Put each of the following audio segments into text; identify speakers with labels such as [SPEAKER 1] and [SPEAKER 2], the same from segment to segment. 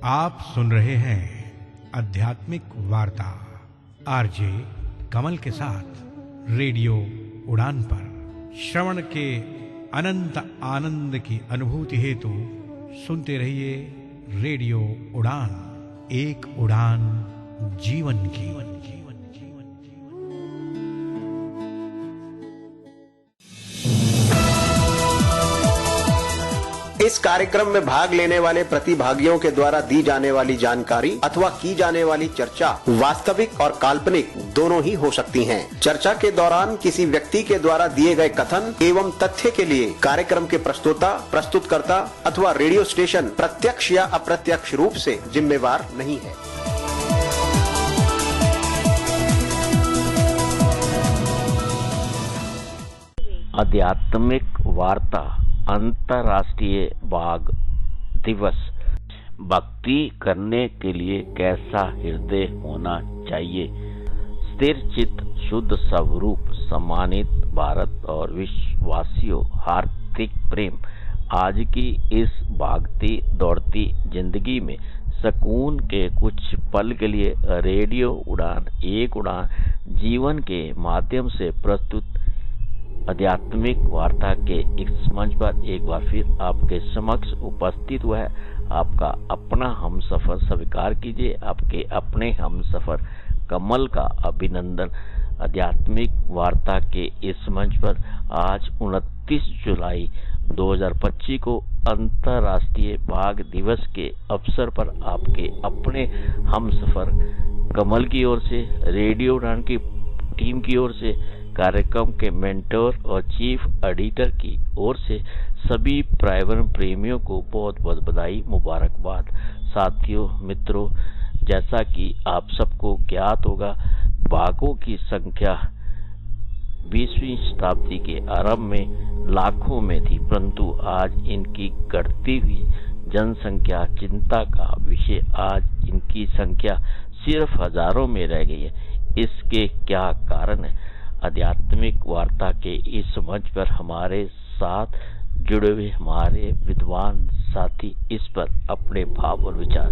[SPEAKER 1] आप सुन रहे हैं आध्यात्मिक वार्ता आरजे कमल के साथ रेडियो उड़ान पर। श्रवण के अनंत आनंद की अनुभूति हेतु सुनते रहिए रेडियो उड़ान, एक उड़ान जीवन की।
[SPEAKER 2] इस कार्यक्रम में भाग लेने वाले प्रतिभागियों के द्वारा दी जाने वाली जानकारी अथवा की जाने वाली चर्चा वास्तविक और काल्पनिक दोनों ही हो सकती हैं। चर्चा के दौरान किसी व्यक्ति के द्वारा दिए गए कथन एवं तथ्य के लिए कार्यक्रम के प्रस्तोता, प्रस्तुतकर्ता अथवा रेडियो स्टेशन प्रत्यक्ष या अप्रत्यक्ष रूप से जिम्मेवार नहीं है।
[SPEAKER 3] आध्यात्मिक वार्ता अंतर्राष्ट्रीय बाघ दिवस। भक्ति करने के लिए कैसा हृदय होना चाहिए। स्थिर चित्त, शुद्ध स्वरूप, सम्मानित भारत और विश्ववासियों, हार्दिक प्रेम। आज की इस भागती दौड़ती जिंदगी में सुकून के कुछ पल के लिए रेडियो उड़ान, एक उड़ान जीवन के माध्यम से प्रस्तुत आध्यात्मिक वार्ता के इस मंच पर एक बार फिर आपके समक्ष उपस्थित हुआ है आपका अपना हमसफर। स्वीकार कीजिए आपके अपने हमसफर कमल का अभिनंदन। आध्यात्मिक वार्ता के इस मंच पर आज 29 जुलाई 2025 को अंतर्राष्ट्रीय बाघ दिवस के अवसर पर आपके अपने हमसफर कमल की ओर से, रेडियो उड़ान की टीम की ओर से, कार्यक्रम के मेंटर और चीफ एडिटर की ओर से सभी पर्यावरण प्रेमियों को बहुत बहुत बधाई, मुबारकबाद। साथियों, मित्रों, जैसा कि आप सबको ज्ञात होगा, बाघों की संख्या 20वीं शताब्दी के आरंभ में लाखों में थी, परंतु आज इनकी घटती हुई जनसंख्या चिंता का विषय। आज इनकी संख्या सिर्फ हजारों में रह गई है। इसके क्या कारण है? आध्यात्मिक वार्ता के इस मंच पर हमारे साथ जुड़े हुए हमारे विद्वान साथी इस पर अपने भाव और विचार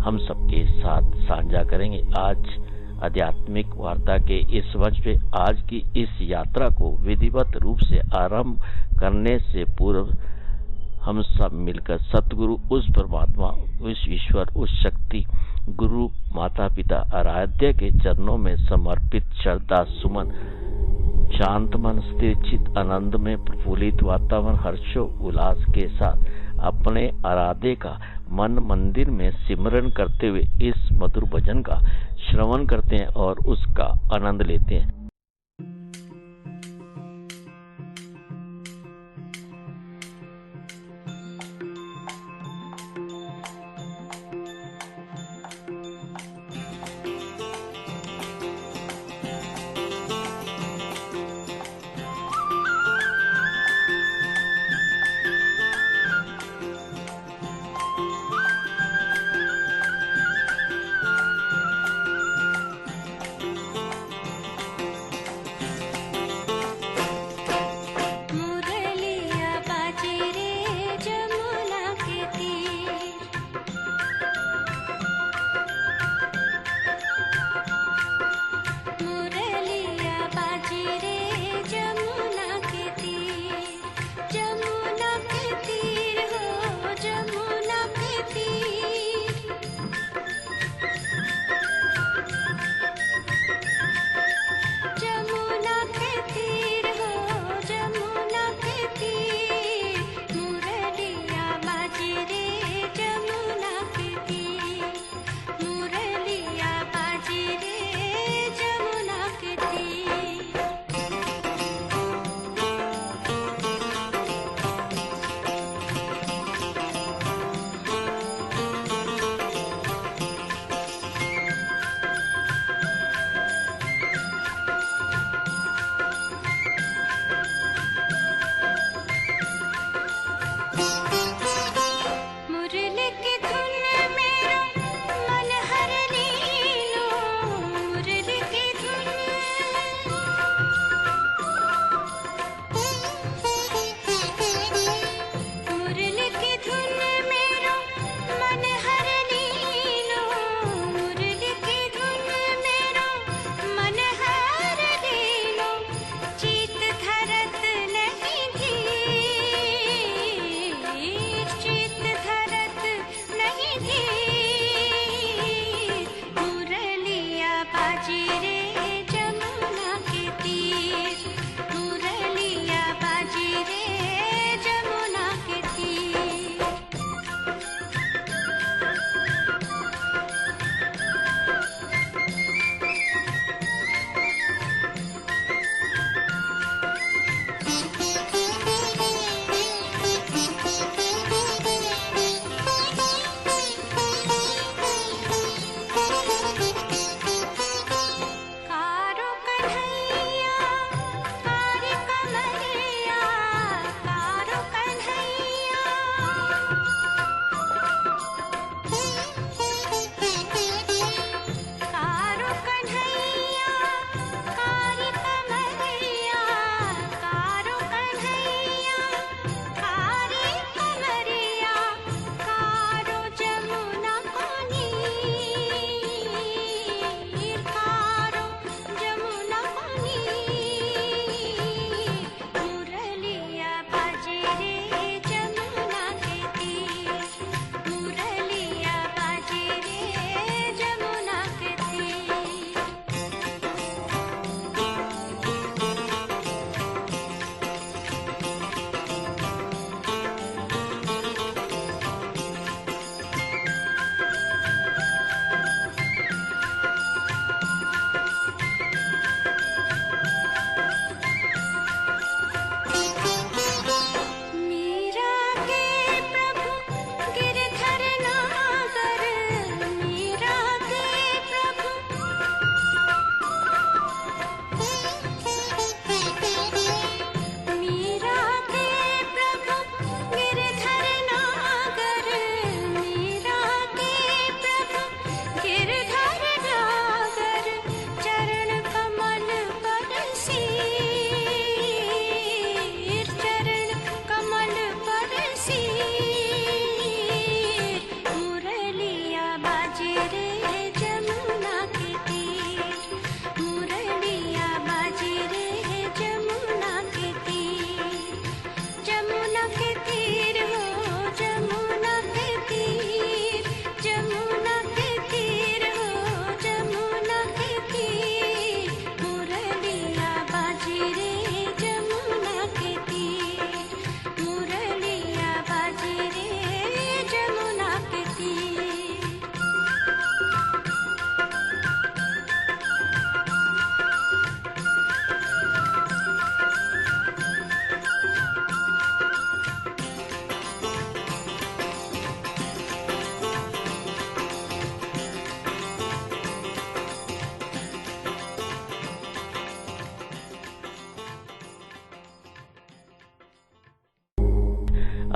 [SPEAKER 3] हम सबके साथ साझा करेंगे। आज आध्यात्मिक वार्ता के इस मंच पे आज की इस यात्रा को विधिवत रूप से आरंभ करने से पूर्व हम सब मिलकर सतगुरु, उस परमात्मा, उस ईश्वर, उस शक्ति गुरु, माता पिता, आराध्य के चरणों में समर्पित श्रद्धा सुमन, शांत मन, स्थिर चित्त, आनंद में प्रफुल्लित वातावरण, हर्षो उल्लास के साथ अपने आराध्य का मन मंदिर में सिमरन करते हुए इस मधुर भजन का श्रवण करते हैं और उसका आनंद लेते हैं।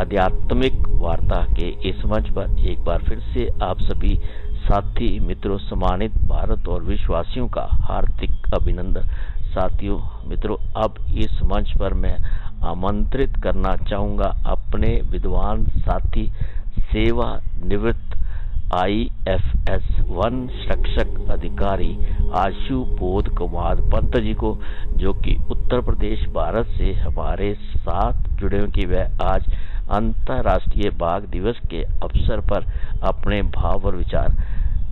[SPEAKER 3] आध्यात्मिक वार्ता के इस मंच पर एक बार फिर से आप सभी साथी मित्रों, सम्मानित भारत और विश्ववासियों का हार्दिक अभिनंदन। साथियों मित्रों, अब इस मंच पर मैं आमंत्रित करना चाहूंगा अपने विद्वान साथी, सेवा निवृत्त IFS 1 शिक्षक अधिकारी आशु बोध कुमार पंत जी को, जो कि उत्तर प्रदेश भारत से हमारे साथ जुड़े हैं कि वह आज अंतर्राष्ट्रीय बाघ दिवस के अवसर पर अपने भाव और विचार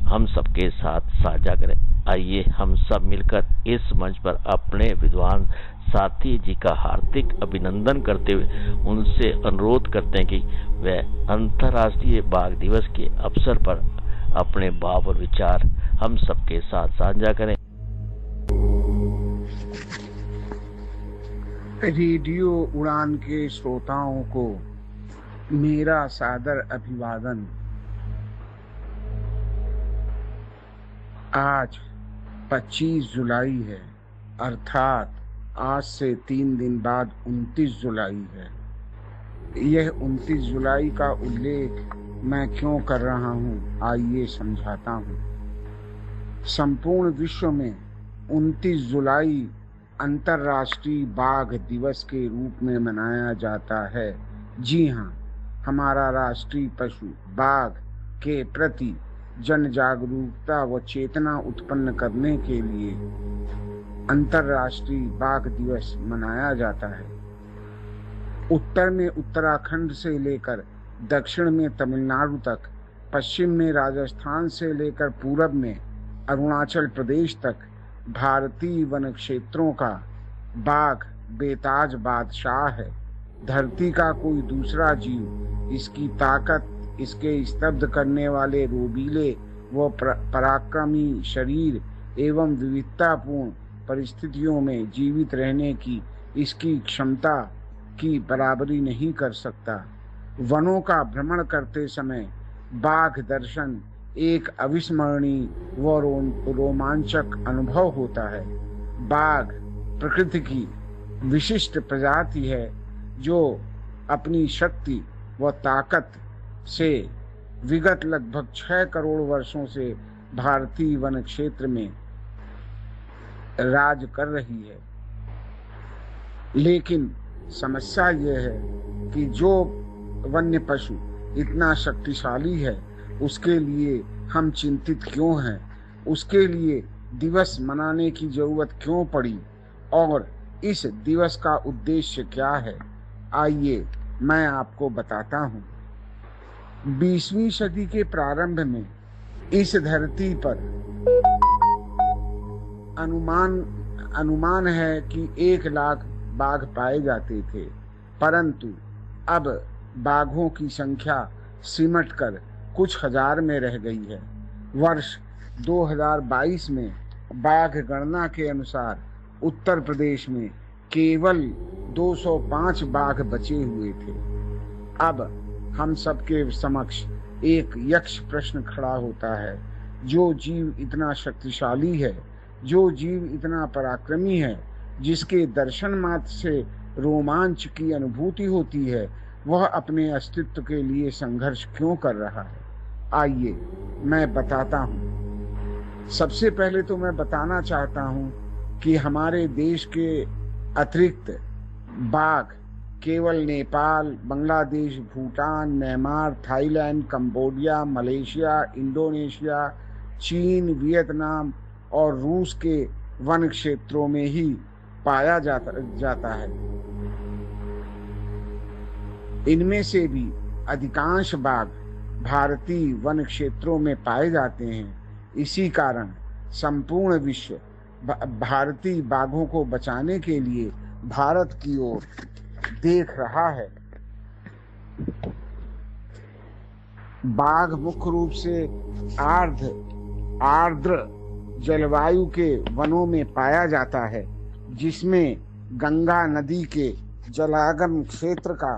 [SPEAKER 3] हम सबके साथ साझा करें। आइए हम सब मिलकर इस मंच पर अपने विद्वान साथी जी का हार्दिक अभिनंदन करते हुए उनसे अनुरोध करते हैं कि वह अंतर्राष्ट्रीय बाघ दिवस के अवसर पर अपने भाव और विचार हम सबके साथ साझा करें।
[SPEAKER 4] रेडियो उड़ान के श्रोताओं को मेरा सादर अभिवादन। आज 25 जुलाई है, अर्थात आज से 3 दिन बाद 29 जुलाई है। यह 29 जुलाई का उल्लेख मैं क्यों कर रहा हूँ, आइए समझाता हूँ। संपूर्ण विश्व में 29 जुलाई अंतर्राष्ट्रीय बाघ दिवस के रूप में मनाया जाता है। जी हाँ, हमारा राष्ट्रीय पशु बाघ के प्रति जन जागरूकता व चेतना उत्पन्न करने के लिए अंतर्राष्ट्रीय बाघ दिवस मनाया जाता है। उत्तर में उत्तराखंड से लेकर दक्षिण में तमिलनाडु तक, पश्चिम में राजस्थान से लेकर पूरब में अरुणाचल प्रदेश तक भारतीय वन क्षेत्रों का बाघ बेताज बादशाह है। धरती का कोई दूसरा जीव इसकी ताकत, इसके स्तब्ध करने वाले रोबीले व पराक्रमी शरीर एवं विविधतापूर्ण परिस्थितियों में जीवित रहने की इसकी क्षमता की बराबरी नहीं कर सकता। वनों का भ्रमण करते समय बाघ दर्शन एक अविस्मरणीय व रोमांचक अनुभव होता है। बाघ प्रकृति की विशिष्ट प्रजाति है जो अपनी शक्ति व ताकत से विगत लगभग 6 करोड़ वर्षों से भारतीय वन क्षेत्र में राज कर रही है। लेकिन समस्या यह है कि जो वन्य पशु इतना शक्तिशाली है, उसके लिए हम चिंतित क्यों हैं, उसके लिए दिवस मनाने की जरूरत क्यों पड़ी और इस दिवस का उद्देश्य क्या है, आइए मैं आपको बताता हूँ। 20वीं सदी के प्रारंभ में इस धरती पर अनुमान है कि 1 लाख बाघ पाए जाते थे, परंतु अब बाघों की संख्या सिमटकर कुछ हजार में रह गई है। वर्ष 2022 में बाघ गणना के अनुसार उत्तर प्रदेश में केवल 205 बाघ बचे हुए थे। अब हम सबके समक्ष एक यक्ष प्रश्न खड़ा होता है। जो जीव इतना शक्तिशाली है, जो जीव इतना पराक्रमी है, जिसके दर्शन मात्र से रोमांच की अनुभूति होती है, वह अपने अस्तित्व के लिए संघर्ष क्यों कर रहा है, आइए मैं बताता हूँ। सबसे पहले तो मैं बताना चाहता हूँ कि हमारे देश के अतिरिक्त बाघ केवल Nepal, Bangladesh, Bhutan, Myanmar, Thailand, Cambodia, Malaysia, Indonesia, चीन, वियतनाम और रूस के वन क्षेत्रों में ही पाया जाता है। इनमें से भी अधिकांश बाघ भारतीय वन क्षेत्रों में पाए जाते हैं। इसी कारण संपूर्ण विश्व भारतीय बाघों को बचाने के लिए भारत की ओर देख रहा है। बाघ मुख्य रूप से आर्द्र जलवायु के वनों में पाया जाता है, जिसमें गंगा नदी के जलागम क्षेत्र का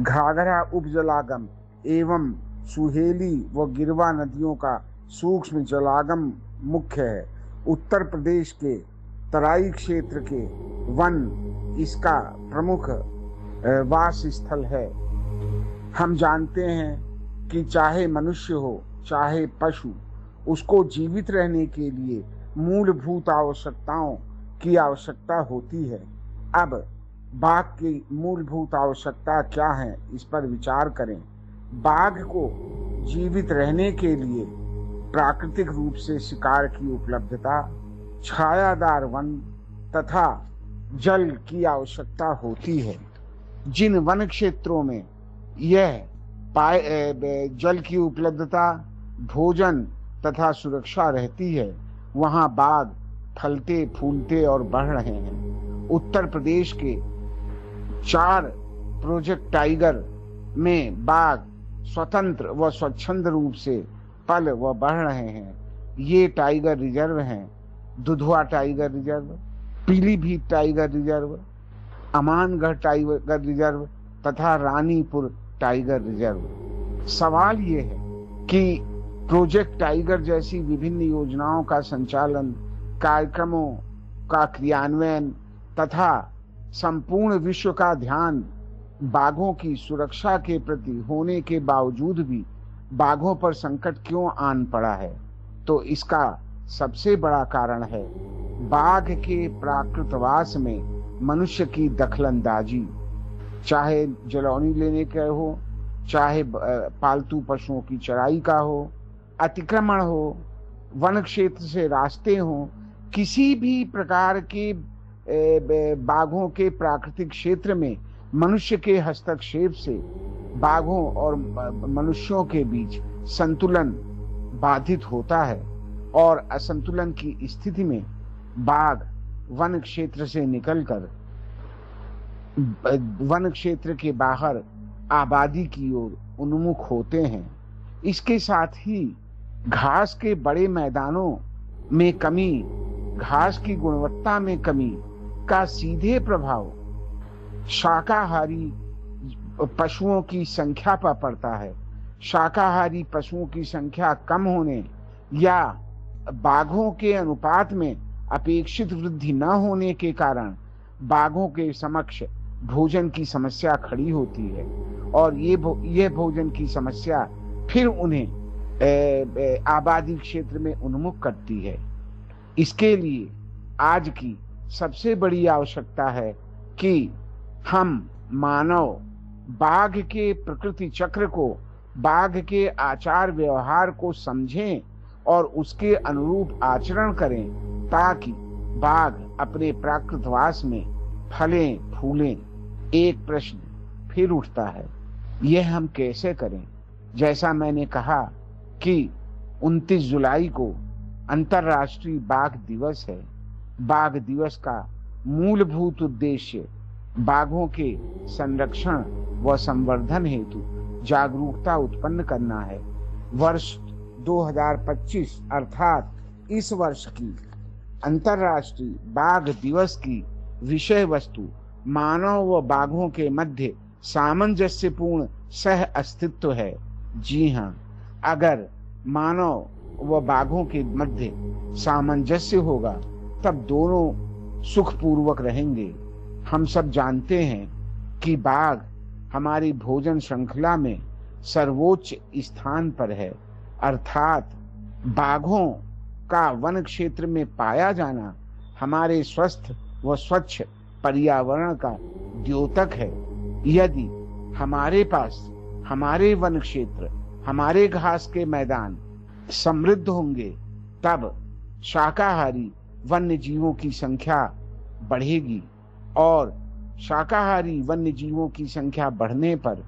[SPEAKER 4] घाघरा उपजलागम एवं सुहेली व गिरवा नदियों का सूक्ष्म जलागम मुख्य है। उत्तर प्रदेश के तराई क्षेत्र के वन इसका प्रमुख वास स्थल है। हम जानते हैं कि चाहे मनुष्य हो चाहे पशु, उसको जीवित रहने के लिए मूलभूत आवश्यकताओं की आवश्यकता होती है। अब बाघ की मूलभूत आवश्यकता क्या है, इस पर विचार करें। बाघ को जीवित रहने के लिए प्राकृतिक रूप से शिकार की उपलब्धता, छायादार वन तथा जल की आवश्यकता होती है। जिन वन क्षेत्रों में यह जल की उपलब्धता, भोजन तथा सुरक्षा रहती है, वहां बाघ फलते फूलते और बढ़ रहे हैं। उत्तर प्रदेश के 4 प्रोजेक्ट टाइगर में बाघ स्वतंत्र व स्वच्छंद रूप से पल व बढ़ रहे हैं। ये टाइगर रिजर्व हैं: Dudhwa tiger reserve, Pilibhit tiger reserve, Amangarh tiger reserve तथा रानीपुर टाइगर रिजर्व। सवाल ये है कि प्रोजेक्ट टाइगर जैसी विभिन्न योजनाओं का संचालन, कार्यक्रमों का क्रियान्वयन तथा संपूर्ण विश्व का ध्यान बाघों की सुरक्षा के प्रति होने के बावजूद भी बाघों पर संकट क्यों आन पड़ा है? तो इसका सबसे बड़ा कारण है बाघ के प्राकृतवास में मनुष्य की दखलंदाजी। चाहे जलौनी लेने का हो, चाहे पालतू पशुओं की चराई का हो, अतिक्रमण हो, वन क्षेत्र से रास्ते हो, किसी भी प्रकार के बाघों के प्राकृतिक क्षेत्र में मनुष्य के हस्तक्षेप से बाघों और मनुष्यों के बीच संतुलन बाधित होता है और असंतुलन की स्थिति में बाघ वन क्षेत्र से निकलकर वन क्षेत्र के बाहर आबादी की ओर उन्मुख होते हैं। इसके साथ ही घास के बड़े मैदानों में कमी, घास की गुणवत्ता में कमी का सीधे प्रभाव शाकाहारी पशुओं की संख्या पर पड़ता है। शाकाहारी पशुओं की संख्या कम होने या बाघों के अनुपात में अपेक्षित वृद्धि न होने के कारण बाघों के समक्ष भोजन की समस्या खड़ी होती है और ये भोजन की समस्या फिर उन्हें आबादी क्षेत्र में उन्मुख करती है। इसके लिए आज की सबसे बड़ी आवश्यकता है कि हम मानव बाघ के प्रकृति चक्र को, बाघ के आचार व्यवहार को समझें और उसके अनुरूप आचरण करें ताकि बाघ अपने प्राकृतवास में फलें फूलें। एक प्रश्न फिर उठता है, यह हम कैसे करें? जैसा मैंने कहा कि 29 जुलाई को अंतर्राष्ट्रीय बाघ दिवस है। बाघ दिवस का मूलभूत उद्देश्य बाघों के संरक्षण व संवर्धन हेतु जागरूकता उत्पन्न करना है। वर्ष 2025 अर्थात इस वर्ष की अंतर्राष्ट्रीय बाघ दिवस की विषय वस्तु मानव व बाघों के मध्य सामंजस्यपूर्ण सह अस्तित्व है। जी हाँ, अगर मानव व बाघों के मध्य सामंजस्य होगा तब दोनों सुखपूर्वक रहेंगे। हम सब जानते हैं कि बाघ हमारी भोजन श्रृंखला में सर्वोच्च स्थान पर है, अर्थात बाघों का वन क्षेत्र में पाया जाना हमारे स्वस्थ व स्वच्छ पर्यावरण का द्योतक है। यदि हमारे पास हमारे वन क्षेत्र, हमारे घास के मैदान समृद्ध होंगे तब शाकाहारी वन्य जीवों की संख्या बढ़ेगी और शाकाहारी वन्य जीवों की संख्या बढ़ने पर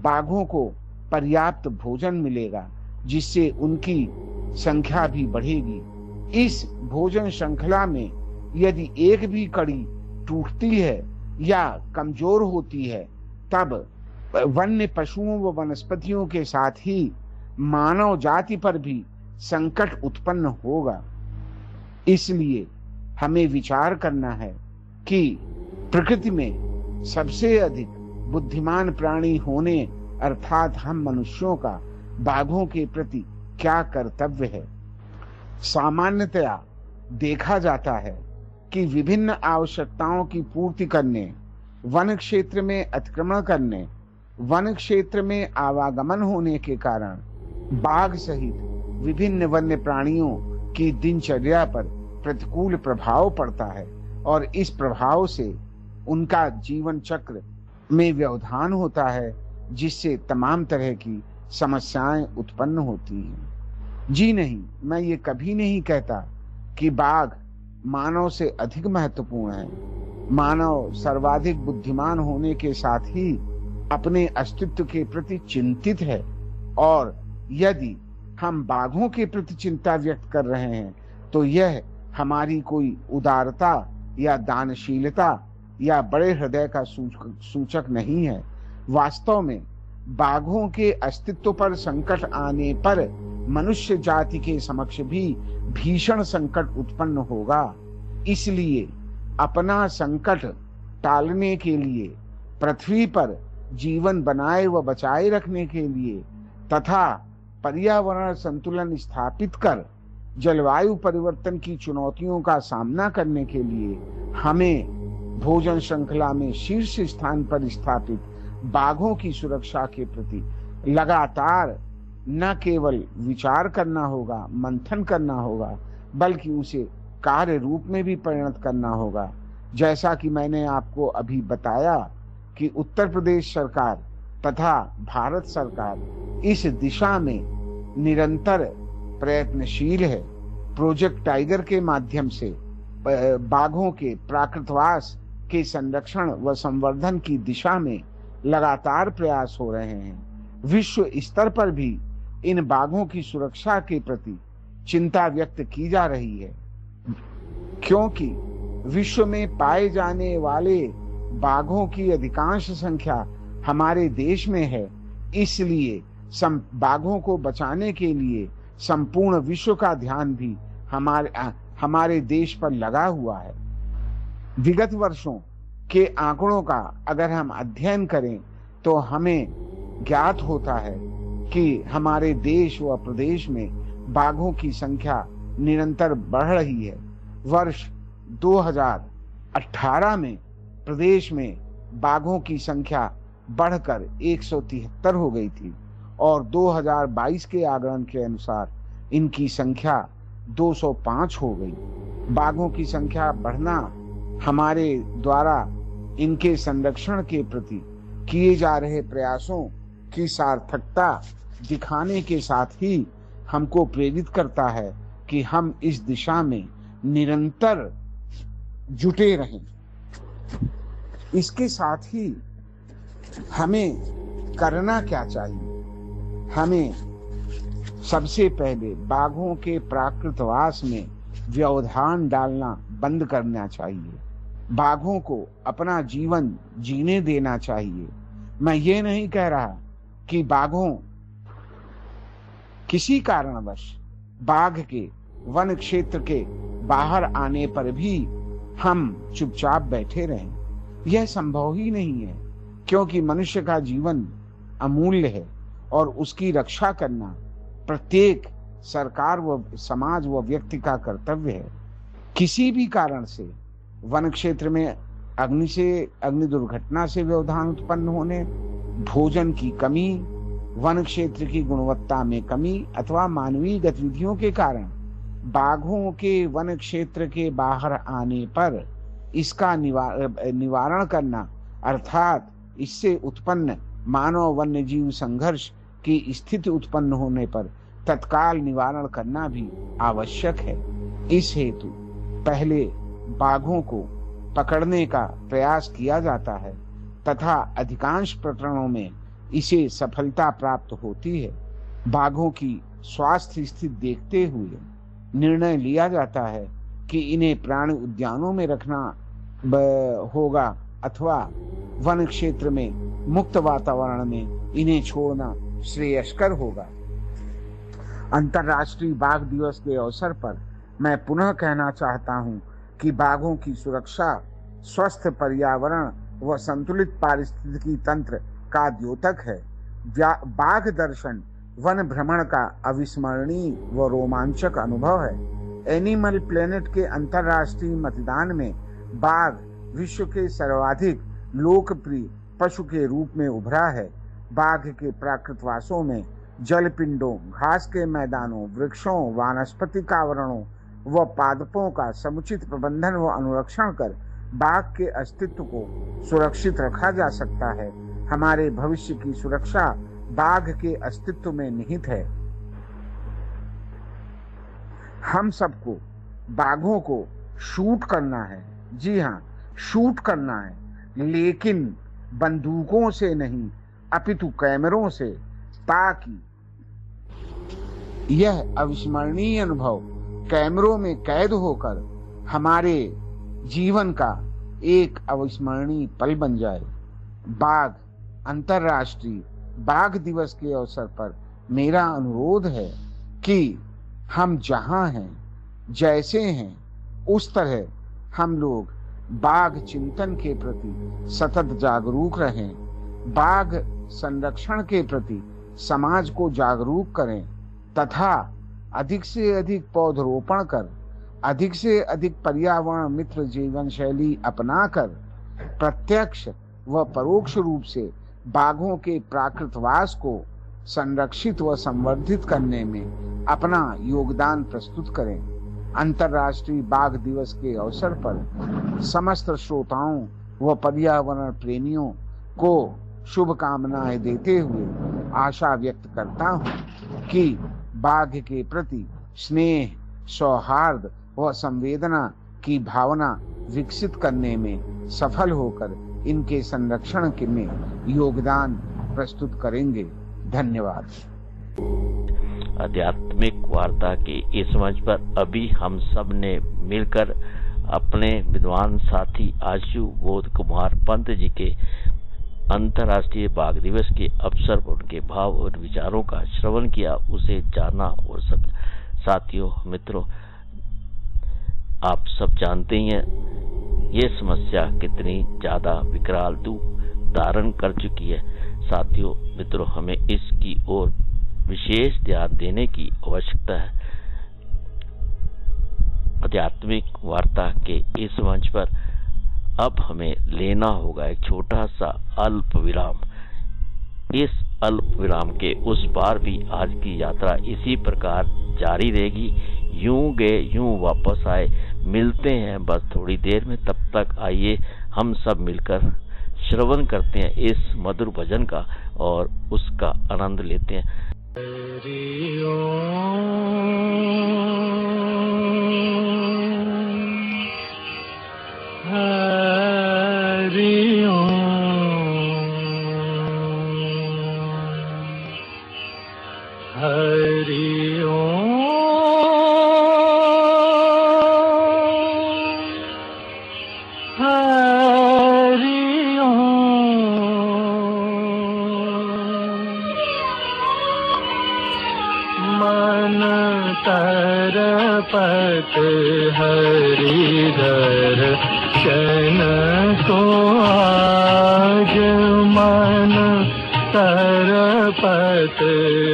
[SPEAKER 4] बाघों को पर्याप्त भोजन मिलेगा जिससे उनकी संख्या भी बढ़ेगी। इस भोजन श्रृंखला में यदि एक भी कड़ी टूटती है या कमजोर होती है तब वन्य पशुओं व वनस्पतियों के साथ ही मानव जाति पर भी संकट उत्पन्न होगा। इसलिए हमें विचार करना है कि प्रकृति में सबसे अधिक बुद्धिमान प्राणी होने अर्थात हम मनुष्यों का बाघों के प्रति क्या कर्तव्य है। सामान्यतया देखा जाता है कि विभिन्न आवश्यकताओं की पूर्ति करने, वन क्षेत्र में अतिक्रमण करने वन क्षेत्र में आवागमन होने के कारण बाघ सहित विभिन्न वन्य प्राणियों की दिनचर्या पर प्रतिकूल प्रभाव पड़ता है और इस प्रभाव से उनका जीवन चक्र में व्यवधान होता है, जिससे तमाम तरह की समस्याएं उत्पन्न होती हैं। जी नहीं, मैं ये कभी नहीं कहता कि बाघ मानव से अधिक महत्वपूर्ण है। मानव सर्वाधिक बुद्धिमान होने के साथ ही अपने अस्तित्व के प्रति चिंतित है, और यदि हम बाघों के प्रति चिंता व्यक्त कर रहे हैं तो यह हमारी कोई उदारता या दानशीलता या बड़े हृदय का सूचक नहीं है। वास्तव में बाघों के अस्तित्व पर संकट आने पर मनुष्य जाति के समक्ष भी भीषण संकट उत्पन्न होगा। इसलिए अपना संकट टालने के लिए, पृथ्वी पर जीवन बनाए व बचाए रखने के लिए तथा पर्यावरण संतुलन स्थापित कर जलवायु परिवर्तन की चुनौतियों का सामना करने के लिए हमें भोजन श्रृंखला में शीर्ष स्थान पर स्थापित बाघों की सुरक्षा के प्रति लगातार न केवल विचार करना होगा, मंथन करना होगा, बल्कि उसे कार्य रूप में भी परिणत करना होगा। जैसा कि मैंने आपको अभी बताया कि उत्तर प्रदेश सरकार तथा भारत सरकार इस दिशा में निरंतर प्रयत्नशील है। प्रोजेक्ट टाइगर के माध्यम से बाघों के प्राकृतवास के संरक्षण व संवर्धन की दिशा में लगातार प्रयास हो रहे हैं। विश्व स्तर पर भी इन बाघों की सुरक्षा के प्रति चिंता व्यक्त की जा रही है, क्योंकि विश्व में पाए जाने वाले बाघों की अधिकांश संख्या हमारे देश में है। इसलिए बाघों को बचाने के लिए संपूर्ण विश्व का ध्यान भी हमारे देश पर लगा हुआ है। विगत वर्षों के आंकड़ों का अगर हम अध्ययन करें तो हमें ज्ञात होता है कि हमारे देश व प्रदेश में बाघों की संख्या निरंतर बढ़ रही है। वर्ष 2018 में प्रदेश में बाघों की संख्या बढ़कर 173 हो गई थी और 2022 के आंकड़न के अनुसार इनकी संख्या 205 हो गई। बाघों की संख्या बढ़ना हमारे द्वारा इनके संरक्षण के प्रति किए जा रहे प्रयासों की सार्थकता दिखाने के साथ ही हमको प्रेरित करता है कि हम इस दिशा में निरंतर जुटे रहें। इसके साथ ही हमें करना क्या चाहिए? हमें सबसे पहले बाघों के प्राकृतवास में व्यवधान डालना बंद करना चाहिए। बाघों को अपना जीवन जीने देना चाहिए। मैं ये नहीं कह रहा कि बाघों किसी कारणवश बाघ के वन क्षेत्र के बाहर आने पर भी हम चुपचाप बैठे रहें। यह संभव ही नहीं है, क्योंकि मनुष्य का जीवन अमूल्य है और उसकी रक्षा करना प्रत्येक सरकार व समाज व व्यक्ति का कर्तव्य है। किसी भी कारण से वन क्षेत्र में अग्नि दुर्घटना से व्यवधान उत्पन्न होने, भोजन की कमी, वन क्षेत्र की गुणवत्ता में कमी अथवा मानवीय गतिविधियों के कारण बाघों के वन क्षेत्र के बाहर आने पर इसका निवारण करना, अर्थात इससे उत्पन्न मानव वन्य जीव संघर्ष की स्थिति उत्पन्न होने पर तत्काल निवारण करना भी आवश्यक है। इस हेतु पहले बाघों को पकड़ने का प्रयास किया जाता है तथा अधिकांश प्रकरणों में इसे सफलता प्राप्त होती है। बाघों की स्वास्थ्य स्थिति देखते हुए निर्णय लिया जाता है कि इन्हें प्राणी उद्यानों में रखना होगा अथवा वन क्षेत्र में मुक्त वातावरण में इन्हें छोड़ना श्रेयस्कर होगा। अंतर्राष्ट्रीय बाघ दिवस के अवसर पर मैं पुनः कहना चाहता हूं कि बाघों की सुरक्षा स्वस्थ पर्यावरण व संतुलित पारिस्थितिकी तंत्र का द्योतक है। बाघ दर्शन वन भ्रमण का अविस्मरणीय व रोमांचक अनुभव है। एनिमल प्लेनेट के अंतर्राष्ट्रीय मतदान में बाघ विश्व के सर्वाधिक लोकप्रिय पशु के रूप में उभरा है। बाघ के प्राकृतवासों में जलपिंडों, घास के मैदानों, वृक्षों, वानस्पतिक आवरणों व पादपों का समुचित प्रबंधन व अनुरक्षण कर बाघ के अस्तित्व को सुरक्षित रखा जा सकता है। हमारे भविष्य की सुरक्षा बाघ के अस्तित्व में निहित है। हम सबको बाघों को शूट करना है, जी हाँ, शूट करना है, लेकिन बंदूकों से नहीं अपितु कैमरों से, ताकि यह अविस्मरणीय अनुभव कैमरों में कैद होकर हमारे जीवन का एक अविस्मरणीय पल बन जाए। बाघ अंतर्राष्ट्रीय बाघ दिवस के अवसर पर मेरा अनुरोध है कि हम जहां हैं, जैसे हैं, उस तरह हम लोग बाघ चिंतन के प्रति सतत जागरूक रहें, बाघ संरक्षण के प्रति समाज को जागरूक करें तथा अधिक से अधिक पौधरोपण कर, अधिक से अधिक पर्यावरण मित्र जीवन शैली अपनाकर प्रत्यक्ष व परोक्ष रूप से बाघों के प्राकृतवास को संरक्षित व संवर्धित करने में अपना योगदान प्रस्तुत करें। अंतर्राष्ट्रीय बाघ दिवस के अवसर पर समस्त श्रोताओं व पर्यावरण प्रेमियों को शुभकामनाएं देते हुए आशा व्यक्त करता हूं कि बाघ के प्रति स्नेह, सौहार्द व संवेदना की भावना विकसित करने में सफल होकर इनके संरक्षण के में योगदान प्रस्तुत करेंगे। धन्यवाद।
[SPEAKER 3] आध्यात्मिक वार्ता के इस मंच पर अभी हम सब ने मिलकर अपने विद्वान साथी आशु बोध कुमार पंत जी के अंतर्राष्ट्रीय बाघ दिवस के अवसर पर उनके भाव और विचारों का श्रवण किया, उसे जाना और सब साथियों, मित्रों, आप सब जानते ही हैं ये समस्या कितनी ज्यादा विकराल रूप धारण कर चुकी है। साथियों, मित्रों, हमें इसकी ओर विशेष ध्यान देने की आवश्यकता है। आध्यात्मिक वार्ता के इस मंच पर अब हमें लेना होगा एक छोटा सा अल्प विराम। इस अल्प विराम के उस पार भी आज की यात्रा इसी प्रकार जारी रहेगी। यूं गए यूं वापस आए, मिलते हैं बस थोड़ी देर में। तब तक आइए हम सब मिलकर श्रवण करते हैं इस मधुर भजन का और उसका आनंद लेते हैं। हरि ओम, हरि ओम, हरि ओम, हरि ओम। मन तरपत हरिधर शन को आज, मन तरपत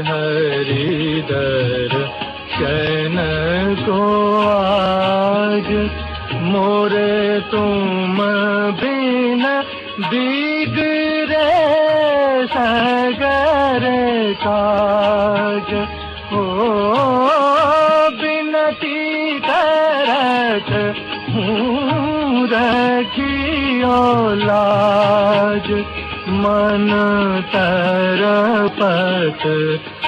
[SPEAKER 3] हरिधर शन को आज, मोरे तुम बिन बिगड़े सगर काज। ओ बिनती करत हूँ रखियो लाज, मन तरपत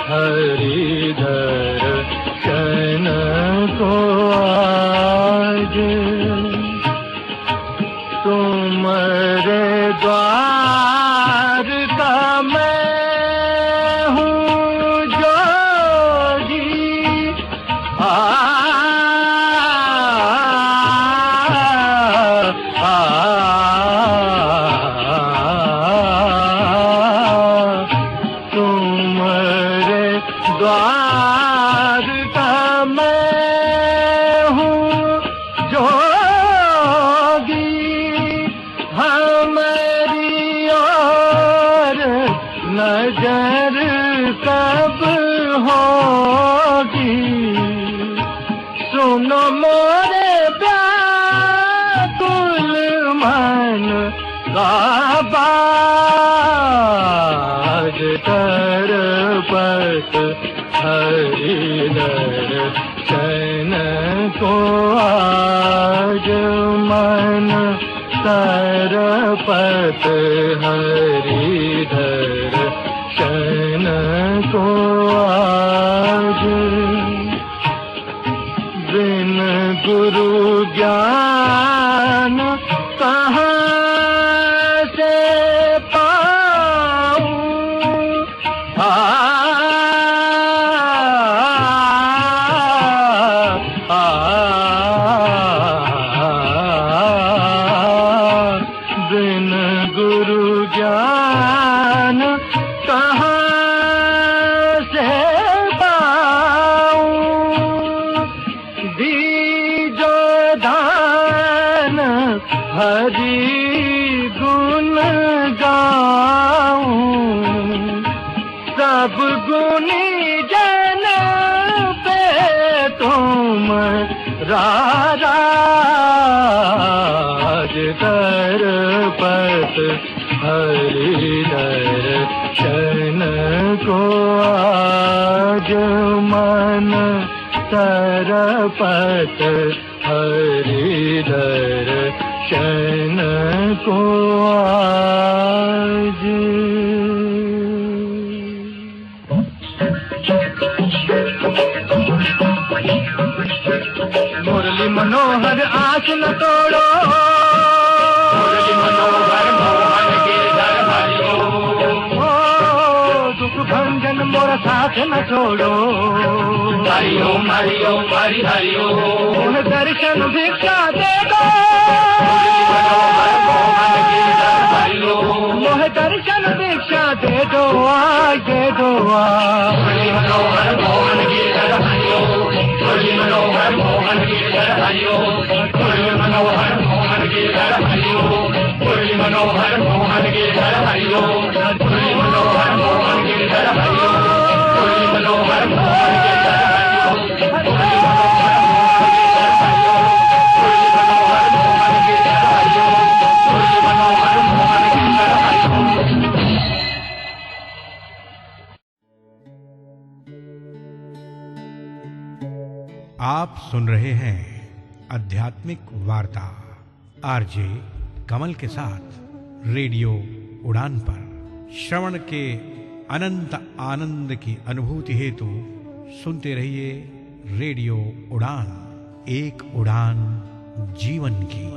[SPEAKER 3] हरिधर शन को आज, तुमरे द्वार का मैं हूँ जोगी, तुमरे द्वार का मैं हूँ जोगी, हमारी ओर नजर कब होगी। सुनो मोरे व्याकुल मन का बाज,
[SPEAKER 5] तरपत हरि दर्शन को आज मन तरपत हरि दर्शन को आज बिन गुरु ज्ञान कहाँ से पाऊं बिन गुरु ज्ञान कहाँ से पाऊं दीजो दान हरि गुण गाऊं सब गुणी जन पे तुम राज तरपत हरि दर्शन को आज मन तरपत हरि दर्शन को आज मुरली मनोहर आस न तोड़ो मुरली मनोहर मोहन गिरधर हरिओ दुख भंजन मोर साथ न छोड़ो हरिओम हरिओम हरि हरिओम मोह दर्शन भिक्षा दे दो मुरली मनोहर मोहन गिरधर हरिओ मोह दर्शन भिक्षा दे दो मुरली मनोहर मोहन गिरधर हरिओ मुरली मनोहर मोहन गिरधर हरिओ मुरली मनोहर मोहन गिरधर हरिओ मुरली मनोहर मोहन गिरधर हरिओ मुरली मनोहर मोहन गिरधर हरिओ मुरली मनोहर मोहन गिरधर हरिओ मुरली मनोहर मोहन गिरधर हरिओ मुरली मनोहर मोहन गिरधर हरिओ।
[SPEAKER 1] आप सुन रहे हैं आध्यात्मिक वार्ता आरजे कमल के साथ रेडियो उड़ान पर। श्रवण के अनंत आनंद की अनुभूति हेतु सुनते रहिए रेडियो उड़ान, एक उड़ान जीवन की।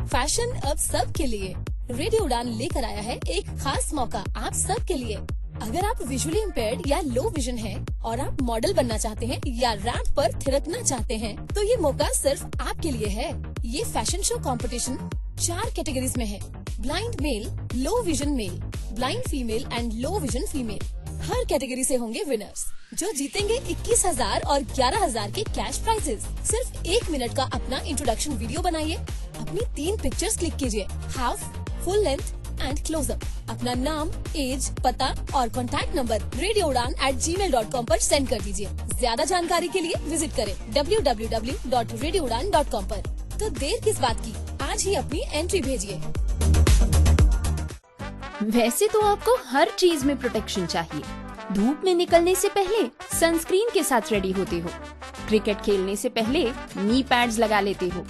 [SPEAKER 6] फैशन अब सब के लिए रेडियो उड़ान लेकर आया है एक खास मौका आप सब के लिए। अगर आप विजुअली इम्पेयर्ड या लो विजन हैं और आप मॉडल बनना चाहते हैं या रैंप पर थिरकना चाहते हैं तो ये मौका सिर्फ आपके लिए है। ये फैशन शो कंपटीशन 4 कैटेगरीज में है। Blind male, low vision male, blind female and low vision female. हर कैटेगरी से होंगे विनर्स जो जीतेंगे 21,000 और 11,000 के कैश प्राइजेस। सिर्फ 1 मिनट का अपना इंट्रोडक्शन वीडियो बनाइए, अपनी 3 पिक्चर्स क्लिक कीजिए, half, full length and close up. अपना नाम, एज, पता और कॉन्टैक्ट नंबर radioudan@gmail.com पर सेंड कर दीजिए। ज्यादा जानकारी के लिए विजिट करें www.radioudan.com पर। तो देर किस बात की, आज ही अपनी एंट्री भेजिए।
[SPEAKER 7] वैसे तो आपको हर चीज में प्रोटेक्शन चाहिए। धूप में निकलने से पहले सनस्क्रीन के साथ रेडी होते हो, क्रिकेट खेलने से पहले नी पैड्स लगा लेते हो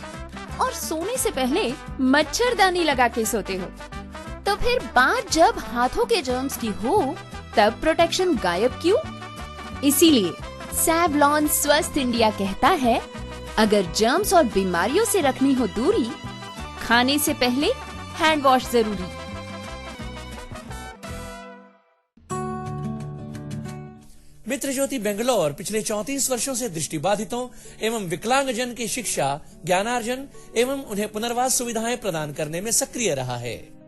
[SPEAKER 7] और सोने से पहले मच्छरदानी लगा के सोते हो। तो फिर बात जब हाथों के जर्म्स की हो तब प्रोटेक्शन गायब क्यों? इसीलिए सैवलॉन स्वस्थ इंडिया कहता है, अगर जर्म्स और बीमारियों से रखनी हो दूरी, खाने से पहले हैंड वॉश जरूरी।
[SPEAKER 8] मित्र ज्योति बेंगलोर पिछले 34 वर्षों से दृष्टिबाधितों एवं विकलांगजन की शिक्षा, ज्ञानार्जन एवं उन्हें पुनर्वास सुविधाएं प्रदान करने में सक्रिय रहा है।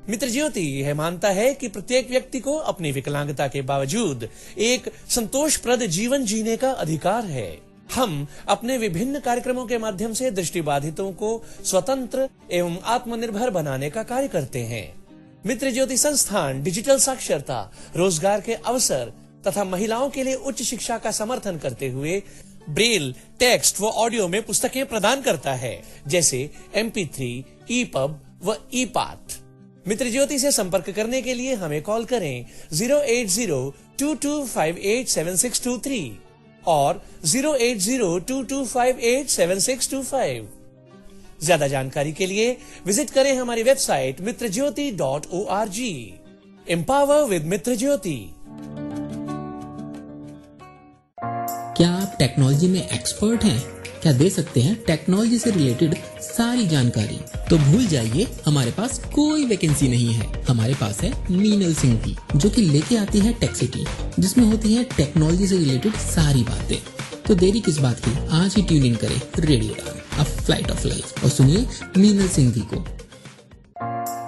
[SPEAKER 8] मित्र ज्योति यह मानता है कि प्रत्येक व्यक्ति को अपनी विकलांगता के बावजूद एक संतोषप्रद जीवन जीने का अधिकार है। हम अपने विभिन्न कार्यक्रमों के माध्यम से दृष्टिबाधितों को स्वतंत्र एवं आत्मनिर्भर बनाने का कार्य करते हैं। मित्र ज्योति संस्थान डिजिटल साक्षरता, रोजगार के अवसर तथा महिलाओं के लिए उच्च शिक्षा का समर्थन करते हुए ब्रेल, टेक्स्ट व ऑडियो में पुस्तकें प्रदान करता है, जैसे MP3, EPUB व EPAT। मित्र ज्योति से संपर्क करने के लिए हमें कॉल करें 08022587623 और 08022587625। ज्यादा जानकारी के लिए विजिट करें हमारी वेबसाइट mitrajyoti.org। एम्पावर विद मित्र ज्योति।
[SPEAKER 9] क्या आप टेक्नोलॉजी में एक्सपर्ट हैं? क्या दे सकते हैं टेक्नोलॉजी से रिलेटेड सारी जानकारी? तो भूल जाइए, हमारे पास कोई वैकेंसी नहीं है। हमारे पास है मीनल सिंह की, जो कि लेके आती है टेक्सिटी, जिसमें होती है टेक्नोलॉजी से रिलेटेड सारी बातें। तो देरी किस बात की, आज ही ट्यून इन करें रेडियो उड़ान, अ फ्लाइट ऑफ लाइफ, और सुनिए मीनल सिंह जी को।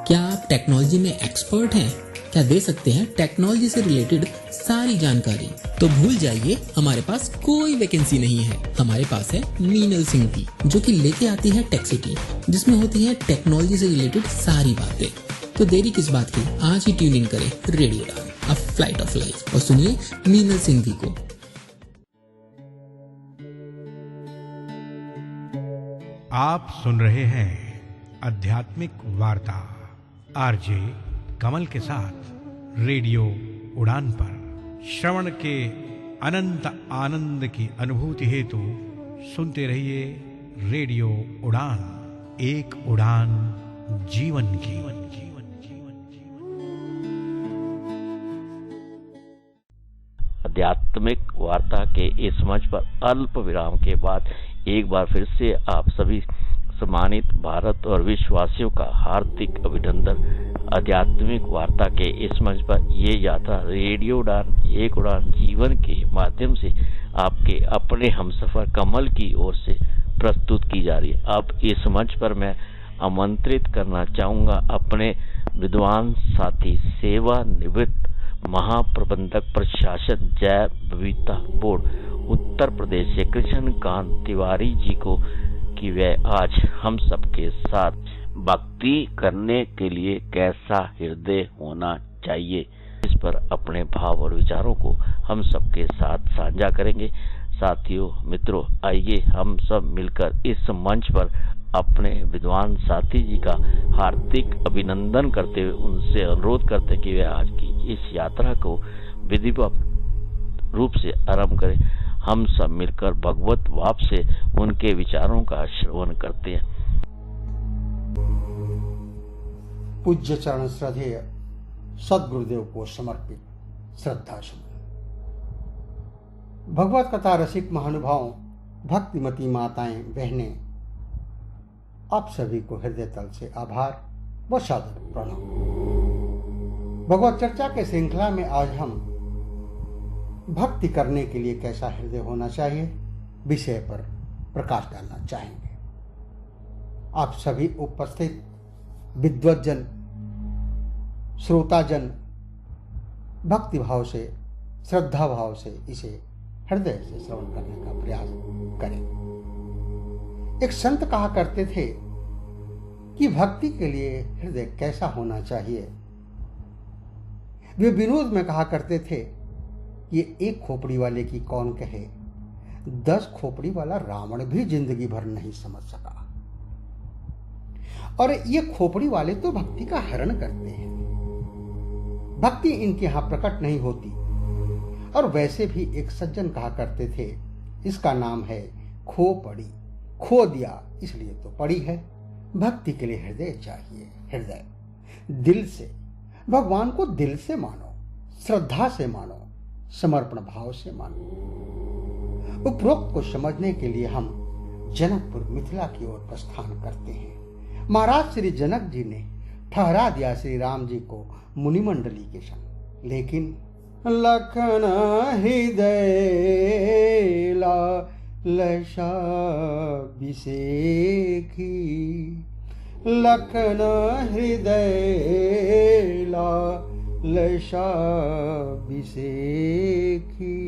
[SPEAKER 9] क्या आप टेक्नोलॉजी में एक्सपर्ट हैं? क्या दे सकते हैं टेक्नोलॉजी से रिलेटेड सारी जानकारी? तो भूल जाइए, हमारे पास कोई वैकेंसी नहीं है। हमारे पास है मीनल सिंह की, जो कि लेके आती है टेक्सिटी, जिसमें होती है टेक्नोलॉजी से रिलेटेड सारी बातें। तो देरी किस बात की, आज ही ट्यून इन करें रेडियो उड़ान, अ फ्लाइट ऑफ लाइफ, और सुनिए मीनल सिंह जी को।
[SPEAKER 1] आप सुन रहे हैं आध्यात्मिक वार्ता आरजे कमल के साथ रेडियो उड़ान पर। श्रवण के अनंत आनंद की अनुभूति हेतु सुनते रहिए रेडियो उड़ान, एक उड़ान जीवन की।
[SPEAKER 3] आध्यात्मिक वार्ता के इस मंच पर अल्प विराम के बाद एक बार फिर से आप सभी सम्मानित भारत और विश्ववासियों का हार्दिक अभिनंदन। आध्यात्मिक वार्ता के इस मंच पर ये यात्रा रेडियो उड़ान, एक उड़ान जीवन के माध्यम से आपके अपने हमसफर कमल की ओर से प्रस्तुत की जा रही है। अब इस मंच पर मैं आमंत्रित करना चाहूंगा अपने विद्वान साथी, सेवानिवृत्त महाप्रबंधक प्रशासन जैव विविधता बोर्ड उत्तर प्रदेश से कृष्णकांत तिवारी जी को, कि वे आज हम सबके साथ भक्ति करने के लिए कैसा हृदय होना चाहिए, इस पर अपने भाव और विचारों को हम सबके साथ साझा करेंगे। साथियों, मित्रों, आइए हम सब मिलकर इस मंच पर अपने विद्वान साथी जी का हार्दिक अभिनंदन करते हुए उनसे अनुरोध करते कि वे आज की इस यात्रा को विधिवत रूप से आरंभ करें। हम सब मिलकर भगवत भाव से उनके विचारों का श्रवण करते हैं।
[SPEAKER 10] पूज्य चरण श्रद्धेय सद्गुरुदेव को समर्पित श्रद्धा सुमन। भगवत कथा रसिक महानुभावों, भक्तिमती माताएं, बहनें, आप सभी को हृदय तल से आभार व सादर प्रणाम। भगवत चर्चा के श्रृंखला में आज हम भक्ति करने के लिए कैसा हृदय होना चाहिए विषय पर प्रकाश डालना चाहेंगे। आप सभी उपस्थित विद्वज्जन, श्रोताजन भक्ति भाव से, श्रद्धा भाव से इसे हृदय से श्रवण करने का प्रयास करें। एक संत कहा करते थे कि भक्ति के लिए हृदय कैसा होना चाहिए। वे विनोद में कहा करते थे, ये एक खोपड़ी वाले की कौन कहे, 10 खोपड़ी वाला रावण भी जिंदगी भर नहीं समझ सका। और ये खोपड़ी वाले तो भक्ति का हरण करते हैं, भक्ति इनके यहां प्रकट नहीं होती। और वैसे भी एक सज्जन कहा करते थे, इसका नाम है खोपड़ी, खो दिया इसलिए तो पड़ी है। भक्ति के लिए हृदय चाहिए। हृदय दिल से, भगवान को दिल से मानो, श्रद्धा से मानो, समर्पण भाव से मानो। उपरोक्त को समझने के लिए हम जनकपुर मिथिला की ओर प्रस्थान करते हैं। महाराज श्री जनक जी ने ठहरा दिया श्री राम जी को मुनिमंडली के संग, लेकिन लखन हृदय लालसा बिसेखी, लखन हृदय लालसा बिसेखी,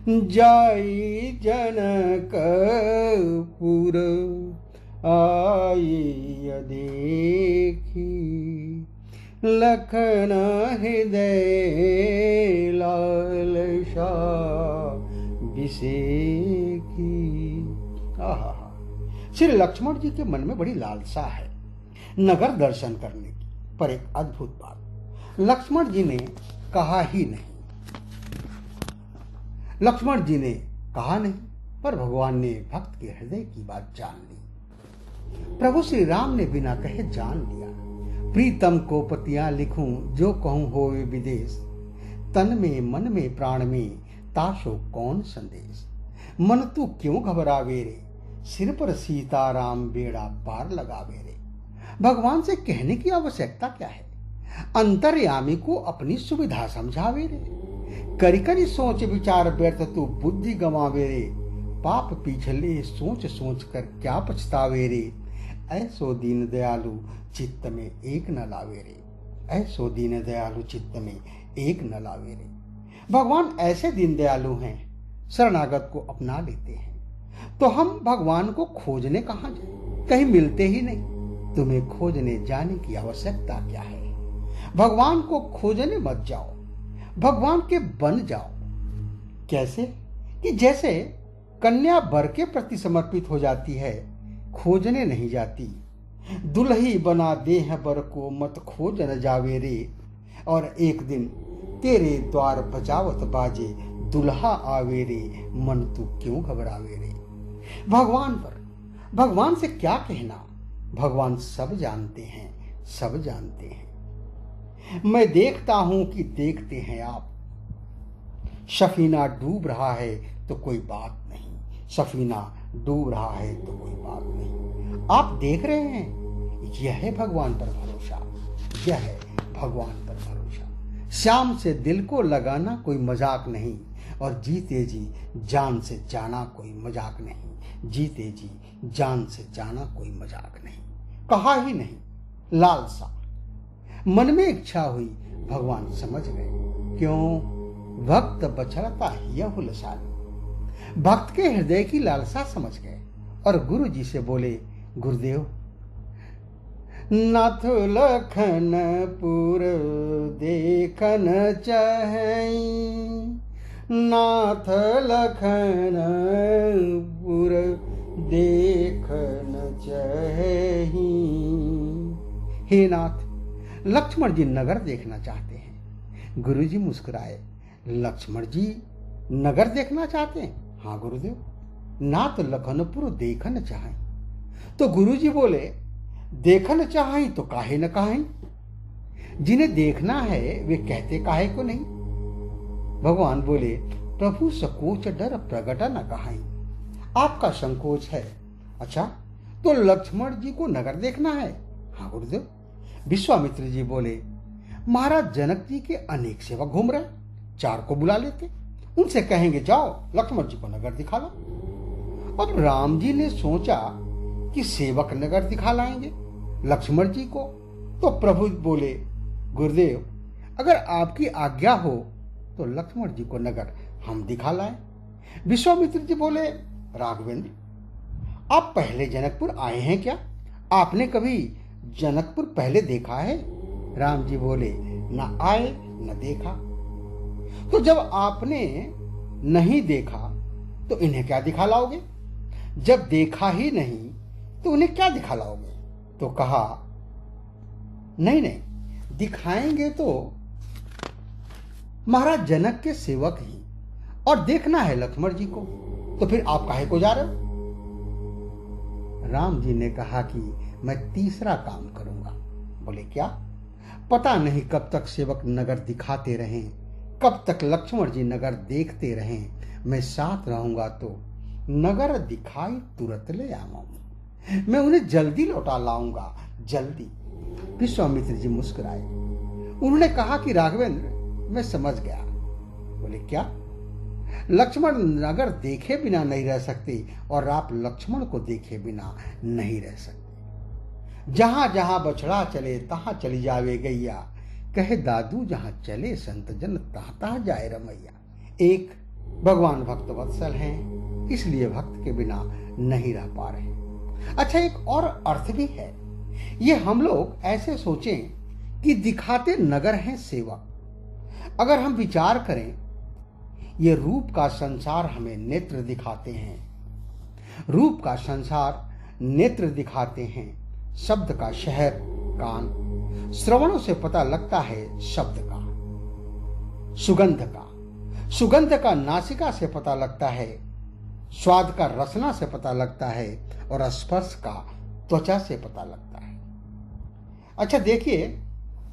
[SPEAKER 10] जाई जनकपुर आई देखी, लखन हृदय लालसा बिसेखी। की। आहा, श्री लक्ष्मण जी के मन में बड़ी लालसा है नगर दर्शन करने की, पर एक अद्भुत बात लक्ष्मण जी ने कहा ही नहीं। लक्ष्मण जी ने कहा नहीं, पर भगवान ने भक्त के हृदय की बात जान ली। प्रभु श्री राम ने बिना कहे जान लिया। प्रीतम को पतियां लिखूं जो कहूं होवे विदेश, तन में मन में प्राण में ताशो कौन संदेश। मन तू क्यों घबरावे रे, सिर पर सीताराम बेड़ा पार लगावे रे। भगवान से कहने की आवश्यकता क्या है, अंतर्यामी को अपनी सुविधा समझावे रे। करी करी सोच विचार व्यर्थ तू बुद्धि गंवावे रे, पाप पिछले सोच सोच कर क्या पछतावे रे। ऐसो दीन दयालु चित्त में एक न लावे रे, ऐसो दीन दयालु चित्त में एक न लावे रे। भगवान ऐसे दीन दयालु हैं, शरणागत को अपना लेते हैं, तो हम भगवान को खोजने कहां जाए, कहीं मिलते ही नहीं। तुम्हें खोजने जाने की आवश्यकता क्या है। भगवान को खोजने मत जाओ, भगवान के बन जाओ। कैसे कि जैसे कन्या वर के प्रति समर्पित हो जाती है, खोजने नहीं जाती। दुल्ही बना देह वर को मत खोज न जावे रे, और एक दिन तेरे द्वार बजावत बाजे दुल्हा आवे रे, मन तू क्यों घबरावे रे। भगवान पर, भगवान से क्या कहना, भगवान सब जानते हैं, सब जानते हैं। मैं देखता हूं कि देखते हैं आप। सफीना डूब रहा है तो कोई बात नहीं, सफीना डूब रहा है तो कोई बात नहीं। आप देख रहे हैं, यह है भगवान पर भरोसा, यह है भगवान पर भरोसा। शाम से दिल को लगाना कोई मजाक नहीं, और जीते जी जान से जाना कोई मजाक नहीं, जीते जी जान से जाना कोई मजाक नहीं। कहा ही नहीं, लालसा मन में इच्छा हुई, भगवान समझ गए। क्यों? भक्त बछड़ता यह हुलसानी। भक्त के हृदय की लालसा समझ गए और गुरु जी से बोले, गुरुदेव, नाथ लखनपुर देखन चाहई, नाथ लखनपुर देखन चाहई। हे नाथ, लक्ष्मण जी नगर देखना चाहते हैं। गुरु जी मुस्कुराए। लक्ष्मण जी नगर देखना चाहते हैं? हाँ गुरुदेव, नाथ लखनपुर देखन चाहें। तो गुरु जी बोले, देखन चाहें तो काहे न काहें, जिन्हें देखना है वे कहते काहे को नहीं। भगवान बोले, प्रभु सकोच डर प्रगटा न कहाई। आपका संकोच है। अच्छा, तो लक्ष्मण जी को नगर देखना है? हाँ गुरुदेव। विश्वामित्र जी बोले, महाराज जनक जी के अनेक सेवक घूम रहे, चार को बुला लेते, उनसे कहेंगे जाओ लक्ष्मण जी को नगर दिखा लो। अब राम जी ने सोचा कि सेवक नगर दिखा लाएंगे लक्ष्मण जी को, तो प्रभु बोले, गुरुदेव अगर आपकी आज्ञा हो तो लक्ष्मण जी को नगर हम दिखा लाएं। विश्वामित्र जी बोले, राघवेंद्र, आप पहले जनकपुर आए हैं क्या? आपने कभी जनकपुर पहले देखा है? राम जी बोले, न आए न देखा। तो जब आपने नहीं देखा तो इन्हें क्या दिखा लाओगे? जब देखा ही नहीं तो उन्हें क्या दिखा लाओगे? तो कहा, नहीं नहीं, दिखाएंगे तो महाराज जनक के सेवक ही, और देखना है लक्ष्मण जी को, तो फिर आप काहे को जा रहे हो? राम जी ने कहा कि मैं तीसरा काम करूंगा। बोले, क्या? पता नहीं कब तक सेवक नगर दिखाते रहें, कब तक लक्ष्मण जी नगर देखते रहें। मैं साथ रहूंगा तो नगर दिखाई तुरंत ले आऊंगा, मैं उन्हें जल्दी लौटा लाऊंगा, जल्दी। विश्वामित्र जी मुस्कुराए। उन्होंने कहा कि राघवेंद्र, मैं समझ गया। बोले, क्या? लक्ष्मण नगर देखे बिना नहीं रह सकते, और आप लक्ष्मण को देखे बिना नहीं रह सकते। जहां जहां बछड़ा चले तहां चली जावे गैया, कहे दादू जहां चले संत जन तहां तहां जाए रमैया। एक, भगवान भक्त वत्सल हैं, इसलिए भक्त के बिना नहीं रह पा रहे। अच्छा, एक और अर्थ भी है। ये हम लोग ऐसे सोचें कि दिखाते नगर हैं सेवक। अगर हम विचार करें, ये रूप का संसार हमें नेत्र दिखाते हैं, रूप का संसार नेत्र दिखाते हैं, शब्द का शहर कान, श्रवणों से पता लगता है शब्द का, सुगंध का नासिका से पता लगता है, स्वाद का रसना से पता लगता है और स्पर्श का त्वचा से पता लगता है। अच्छा देखिए,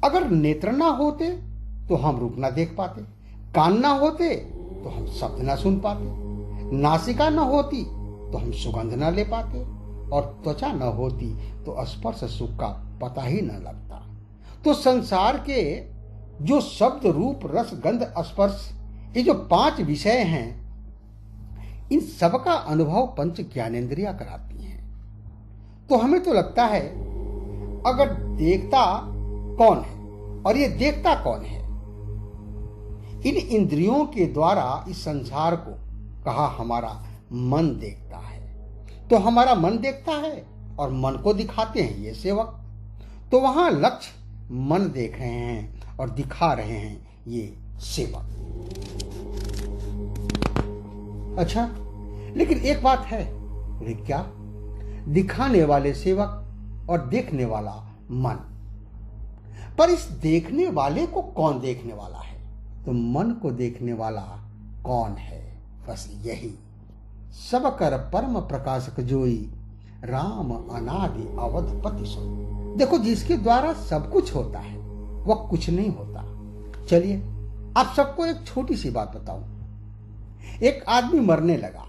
[SPEAKER 10] अगर नेत्र ना होते तो हम रूप ना देख पाते, कान ना होते तो हम शब्द ना सुन पाते, नासिका न होती तो हम सुगंध न ले पाते और त्वचा न होती तो स्पर्श सुख का पता ही न लगता। तो संसार के जो शब्द, रूप, रस, गंध, स्पर्श, ये जो 5 विषय हैं, इन सब का अनुभव पंच ज्ञानेंद्रियां कराती हैं। तो हमें तो लगता है अगर देखता कौन है और ये देखता कौन है, इन इंद्रियों के द्वारा इस संसार को कहा हमारा मन देखता है। तो हमारा मन देखता है और मन को दिखाते हैं ये सेवक। तो वहां लक्ष्य मन देख रहे हैं और दिखा रहे हैं ये सेवक। अच्छा, लेकिन एक बात है, वे क्या? दिखाने वाले सेवक और देखने वाला मन। पर इस देखने वाले को कौन देखने वाला है? तो मन को देखने वाला कौन है? बस यही, सब कर परम प्रकाशक जोई, राम अनादि अवधपति सो। देखो, जिसके द्वारा सब कुछ होता है वह कुछ नहीं होता। चलिए आप सबको एक छोटी सी बात बताऊं। एक आदमी मरने लगा,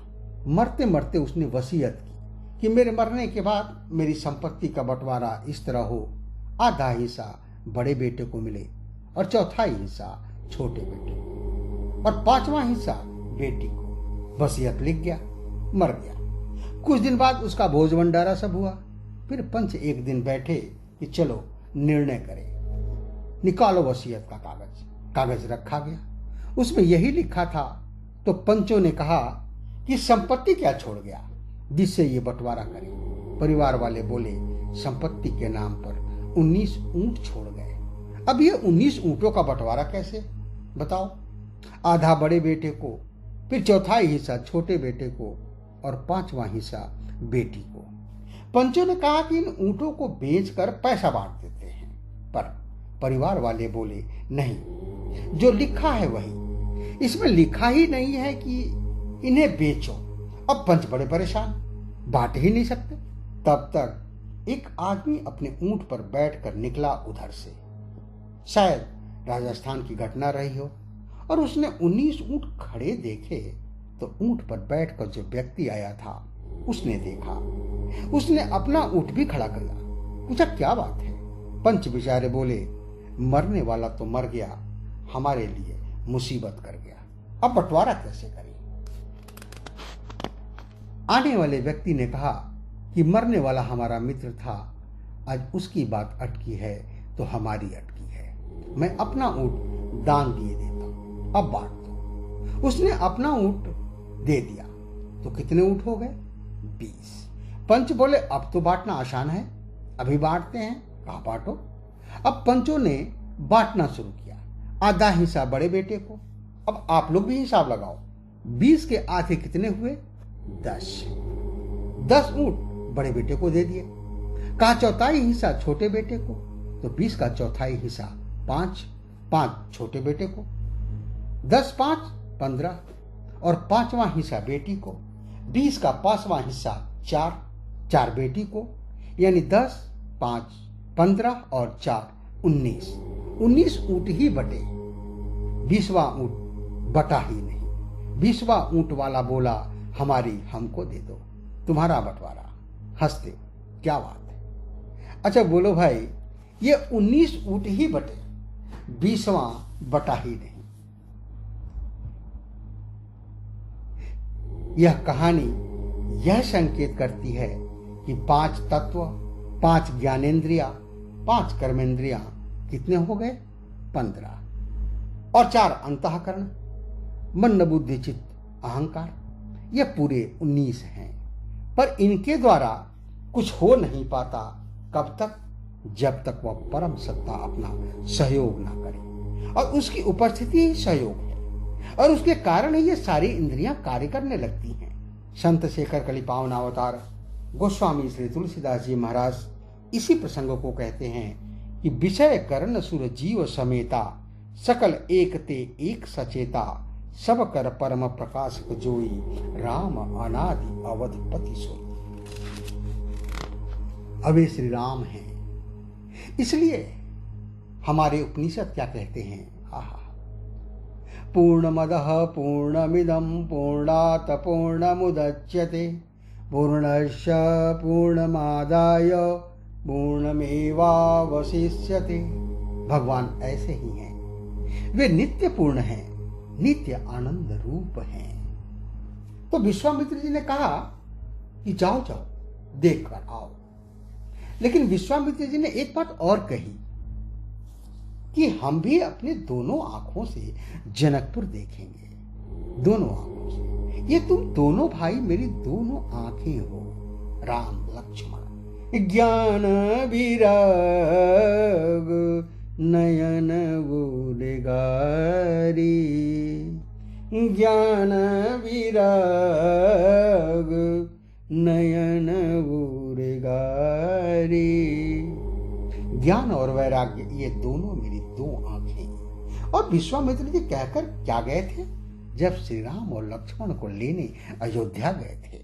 [SPEAKER 10] मरते मरते उसने वसीयत की कि मेरे मरने के बाद मेरी संपत्ति का बंटवारा इस तरह हो, आधा हिस्सा बड़े बेटे को मिले और चौथाई हिस्सा छोटे बेटे को और 5वां हिस्सा बेटी को। वसीयत लिख गया, मर गया। कुछ दिन बाद उसका भोज भंडारा सब हुआ। फिर पंच एक दिन बैठे कि चलो निर्णय करें, निकालो वसीयत का कागज। कागज रखा गया, उसमें यही लिखा था। तो पंचों ने कहा कि संपत्ति क्या छोड़ गया जिससे ये बंटवारा करें। परिवार वाले बोले संपत्ति के नाम पर 19 ऊंट छोड़ गए। अब ये 19 ऊंटों का बंटवारा कैसे, बताओ? आधा बड़े बेटे को, फिर चौथाई हिस्सा छोटे बेटे को और 5वां हिस्सा बेटी को। पंचों ने कहा कि इन ऊंटों को बेचकर पैसा बांट देते हैं। पर परिवार वाले बोले नहीं, जो लिखा है वही, इसमें लिखा ही नहीं है कि इन्हें बेचो। अब पंच बड़े परेशान, बांट ही नहीं सकते। तब तक एक आदमी अपने ऊंट पर बैठकर निकला उधर से। शायद राजस्थान की घटना रही हो और उसने 19 ऊंट खड़े देखे। तो ऊंट पर बैठकर जो व्यक्ति आया था उसने देखा, उसने अपना ऊंट भी खड़ा किया। पूछा क्या बात है? पंच बेचारे बोले मरने वाला तो मर गया, हमारे लिए मुसीबत कर गया, अब बंटवारा कैसे करें? आने वाले व्यक्ति ने कहा कि मरने वाला हमारा मित्र था, आज उसकी बात अटकी है तो हमारी अटकी है। मैं अपना ऊंट दान दिए देता हूं, अब बांट दो। उसने अपना ऊंट दे दिया। तो कितने ऊंट हो गए? 20। पंच बोले अब तो बांटना आसान है, अभी बांटते हैं। कहा बांटो। अब पंचों ने बांटना शुरू किया। आधा हिस्सा बड़े बेटे को। अब आप लोग भी हिसाब लगाओ, 20 के आधे कितने हुए? 10 ऊंट बड़े बेटे को दे दिए। कहा चौथाई हिस्सा छोटे बेटे को। तो 20 का चौथाई हिस्सा 5 छोटे बेटे को, 10 5 15 और 5वां हिस्सा बेटी को। 20 का 5वां हिस्सा 4 बेटी को, यानी 10 5 15 और 4 19 ऊंट ही बटे, 20वां ऊंट बटा ही नहीं। 20वां ऊंट वाला बोला हमारी हमको दे दो, तुम्हारा बंटवारा। हंसते, क्या बात है? अच्छा बोलो भाई, ये 19 ऊंट ही बटे, 20वां बटा ही नहीं। यह कहानी यह संकेत करती है कि 5 तत्व, 5 ज्ञानेंद्रिया, 5 कर्मेंद्रिया कितने हो गए? 15 और 4 अंतःकरण, मन बुद्धि चित्त अहंकार, ये पूरे 19 हैं। पर इनके द्वारा कुछ हो नहीं पाता। कब तक? जब तक वह परम सत्ता अपना सहयोग ना करे। और उसकी उपस्थिति ही सहयोग है और उसके कारण ही ये सारी इंद्रियां कार्य करने लगती हैं। संत शेखर कली पावन अवतार गोस्वामी श्री तुलसीदास जी महाराज इसी प्रसंग को कहते हैं कि विषय करण सुर जीव समेता, सकल एक ते एक सचेता, सब कर परम प्रकाशक जोई, राम अनादि अवधपति सोई। अब वे श्री राम हैं, इसलिए हमारे उपनिषद क्या कहते हैं? पूर्णमदः पूर्णमिदं पूर्णात् पूर्णमुदच्यते पूर्णस्य पूर्णमादाय पूर्णमेवावशिष्यते। भगवान ऐसे ही हैं, वे नित्य पूर्ण हैं, नित्य आनंद रूप हैं। तो विश्वामित्र जी ने कहा कि जाओ जाओ देख कर आओ, लेकिन विश्वामित्र जी ने एक बात और कही कि हम भी अपने दोनों आंखों से जनकपुर देखेंगे, दोनों आंखों से। ये तुम दोनों भाई मेरी दोनों आंखें हो, राम लक्ष्मण। ज्ञान विराग नयन बुलगारी, ज्ञान विराग नयन बुलगारी। ज्ञान और वैराग्य ये दोनों मेरी दो आंखें। और विश्वामित्र जी कहकर क्या गए थे जब श्री राम और लक्ष्मण को लेने अयोध्या गए थे?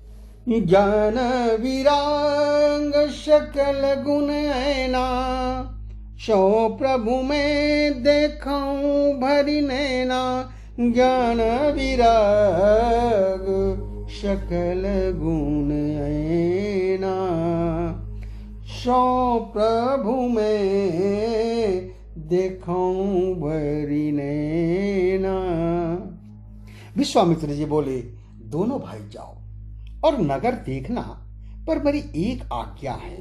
[SPEAKER 10] ज्ञान विराग सकल गुण ऐना, सो प्रभु में देखूं भरी नैना। ज्ञान विराग सकल गुण ऐना, सो प्रभु में देखूं भरी नैना। विश्वामित्र जी बोले, दोनों भाई जाओ और नगर देखना, पर मेरी एक आज्ञा है।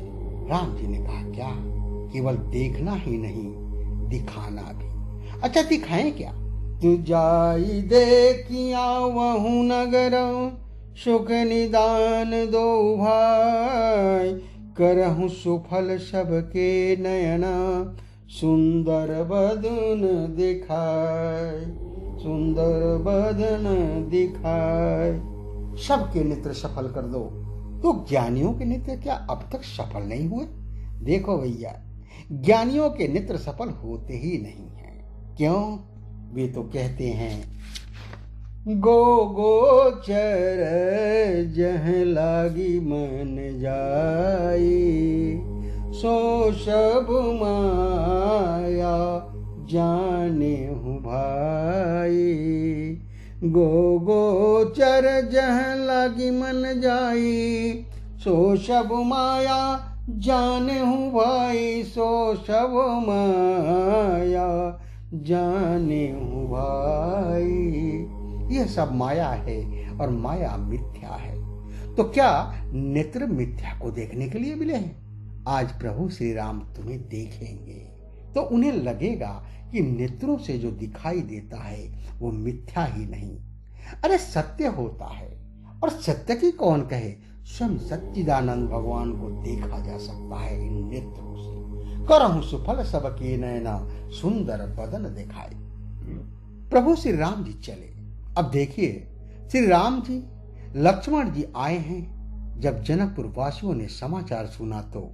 [SPEAKER 10] राम जी ने कहा, क्या? केवल देखना ही नहीं, दिखाना भी। अच्छा, दिखाएं क्या? तू जाई देखिया वहु नगर, सुख निदान दो भाई। करहु सुफल सबके नयना, सुंदर बदन दिखाए, सुंदर बदन दिखाए। सबके नेत्र सफल कर दो। तो ज्ञानियों के नेत्र क्या अब तक सफल नहीं हुए? देखो भैया, ज्ञानियों के नेत्र सफल होते ही नहीं हैं। क्यों? वे तो कहते हैं, गो गोचर जह लागी मन जाई, सो सब माया जाने हूँ भाई। गो गोचर जह लागी मन जाई, सो सब माया जाने हूँ भाई। सो सब माया जाने हूँ भाई। यह सब माया है और माया मिथ्या है। तो क्या नेत्र मिथ्या को देखने के लिए मिले हैं? आज प्रभु श्री राम तुम्हें देखेंगे तो उन्हें लगेगा कि नेत्रों से जो दिखाई देता है वो मिथ्या ही नहीं, अरे सत्य होता है। और सत्य की कौन कहे? स्वयं सच्चिदानंद भगवान को देखा जा सकता है इन नेत्रों से। करहु सुफल सबके नैना, सुंदर बदन दिखाए। प्रभु श्री राम जी चले। अब देखिए, श्री राम जी लक्ष्मण जी आए हैं। जब जनकपुर वासियों ने समाचार सुना तो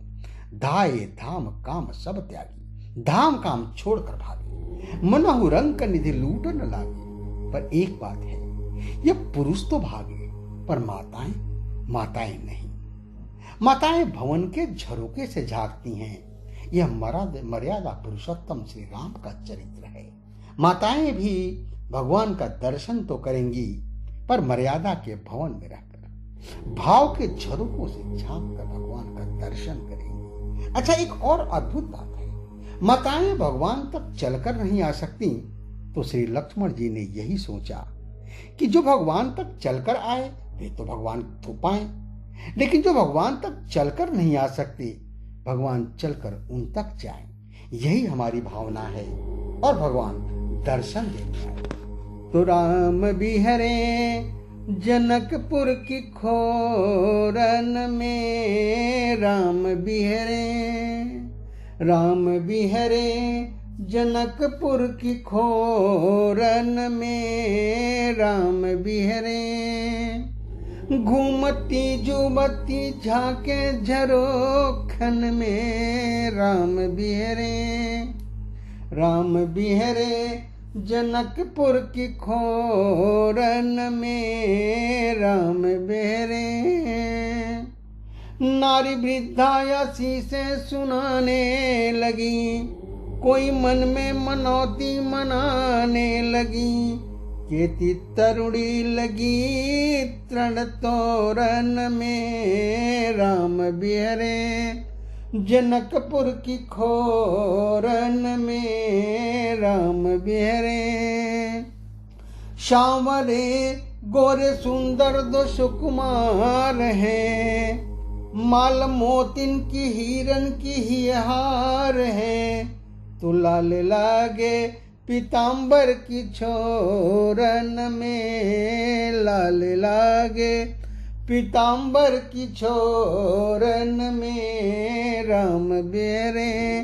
[SPEAKER 10] धाये धाम काम सब त्यागी, धाम काम छोड़कर भागे। मनहु रंग निधि लूटन लागे। पर एक बात है, ये पुरुष तो भागे पर माताएं नहीं। माताएं भवन के झरोके से झांकती हैं। यह मर्यादा पुरुषोत्तम श्री राम का चरित्र है। माताएं भी भगवान का दर्शन तो करेंगी, पर मर्यादा के भवन में रहकर भाव के झरोकों से झांक कर भगवान का दर्शन करेंगी। अच्छा, एक और अद्भुत बात है, माताएं भगवान तक चलकर नहीं आ सकती, तो श्री लक्ष्मण जी ने यही सोचा कि जो भगवान तक चलकर आए वे तो भगवान तो पाए, लेकिन जो भगवान तक चलकर नहीं आ सकते, भगवान चलकर उन तक जाएं। यही हमारी भावना है और भगवान दर्शन देते हैं। तो राम बिहरे जनकपुर की खोरन में, राम बिहरे जनकपुर की खोरन में, राम बिहरे। घूमती जुबती झाके झरोखन में राम बिहरे जनकपुर की खोरन में राम बिहरे। नारी वृद्धायसी से सुनाने लगी, कोई मन में मनौती मनाने लगी। केती तरुणी लगी तृण तोरन में राम बिहरे जनकपुर की खोरन में राम बिहरे। श्यामरे गोरे सुंदर दो सुकुमार हैं, माल मोतिन की हीरन की ही हार है। तो लाल लागे पीताम्बर की छोरन में, लाल लागे पीताम्बर की छोरन में राम बिहरे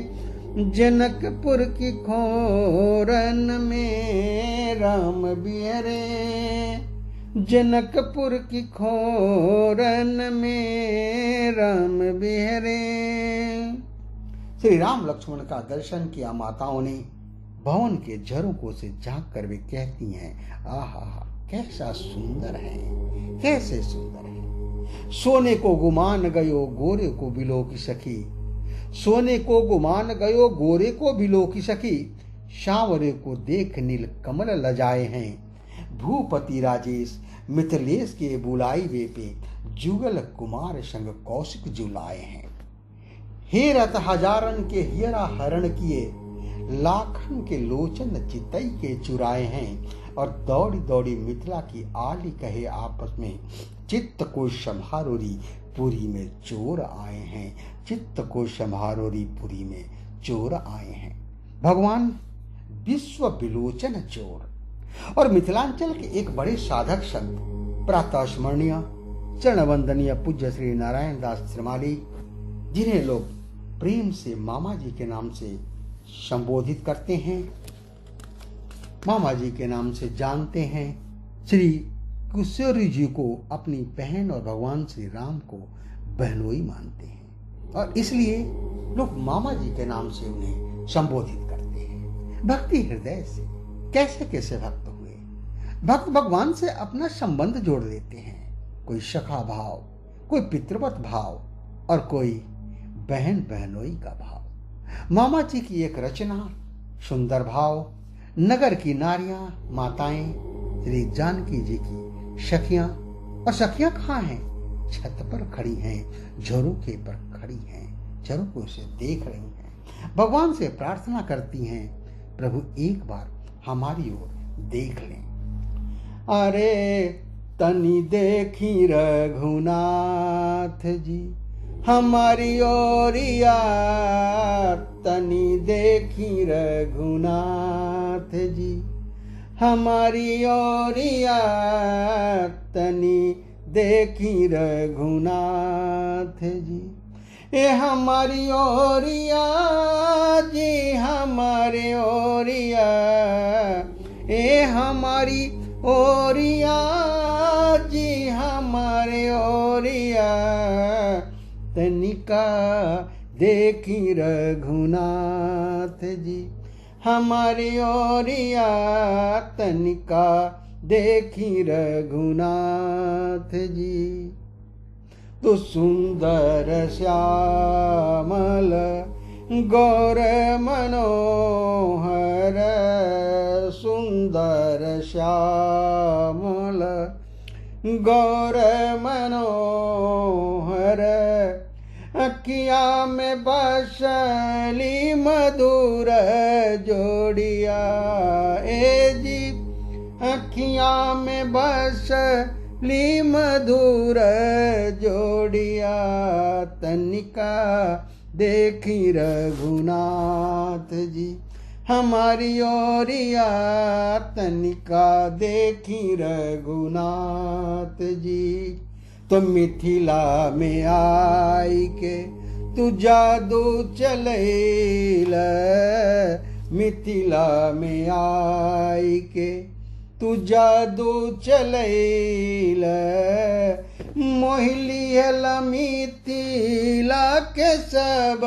[SPEAKER 10] जनकपुर की खोरन में राम बिहरे जनकपुर की खोरन में राम बिहरे। श्री राम लक्ष्मण का दर्शन किया माताओं ने। भवन के झरोकों से झांक कर वे कहती हैं, आहा कैसा सुंदर है, कैसे सुंदर है। सोने को गुमान गयो गोरे को बिलो की सखी, सोने को गुमान गयो गोरे को बिलो की सखी। शावरे को देख नील कमल लजाए हैं, भूपति राजेश मिथिलेश के बुलाई वे पे जुगल कुमार संग कौशिक जुलाए हैं। हे रथ हजारन के हियरा हरण किए, लाखन के लोचन चितई के चुराए हैं। और दौड़ी दौड़ी मिथिला की आली कहे आपस में, चित्त को संहारोरी पुरी में चोर आए हैं, चित्त को संहारोरी पुरी में चोर आए हैं। भगवान विश्व विलोचन चोर। और मिथिलांचल के एक बड़े साधक संत, प्रातः स्मरणीय चरण वंदनीय पूज्य श्री नारायण दास श्रीमाली, जिन्हें लोग प्रेम से मामा जी के नाम से संबोधित करते हैं, मामा जी के नाम से जानते हैं, श्री किशोरी जी को अपनी बहन और भगवान श्री राम को बहनोई मानते हैं और इसलिए लोग मामा जी के नाम से उन्हें संबोधित करते हैं। भक्ति हृदय से कैसे कैसे भक्त हुए, भक्त भगवान से अपना संबंध जोड़ लेते हैं। कोई सखा भाव, कोई पितृवत भाव और कोई बहन बहनोई का भाव। मामा जी की एक रचना सुंदर भाव, नगर की नारियां माताएं श्री जानकी जी की सखियां, और सखियां कहाँ हैं? छत पर खड़ी हैं, झरोखे पर खड़ी हैं, झरोखे से देख रही हैं, भगवान से प्रार्थना करती हैं, प्रभु एक बार हमारी ओर देख लें। अरे तनी देखी रघुनाथ जी हमारी ओरिया, तनी देखी रघुनाथ जी हमारी ओरिया, तनी देखी रघुनाथ जी। ए हमारी ओरिया जी हमारे ओरिया, ए हमारी ओरिया जी हमारे ओरिया, तनिका देखी रघुनाथ जी हमारी ओरिया, तनिका देखी रघुनाथ जी। तो सुंदर श्यामल गौर मनोहर, सुंदर श्यामल गौर मनोहर, अखिया में बसली मधुर जोड़िया। ए जी अखिया में बसली मधुर जोड़िया, तनिका देखी रघुनाथ जी हमारी ओरिया, तनिका देखी रघुनाथ जी। तो मिथिला में आई के तू जादू चलैल, मिथिला में आई के तू जादू चलैल, मोहिलियल मिथिला के सब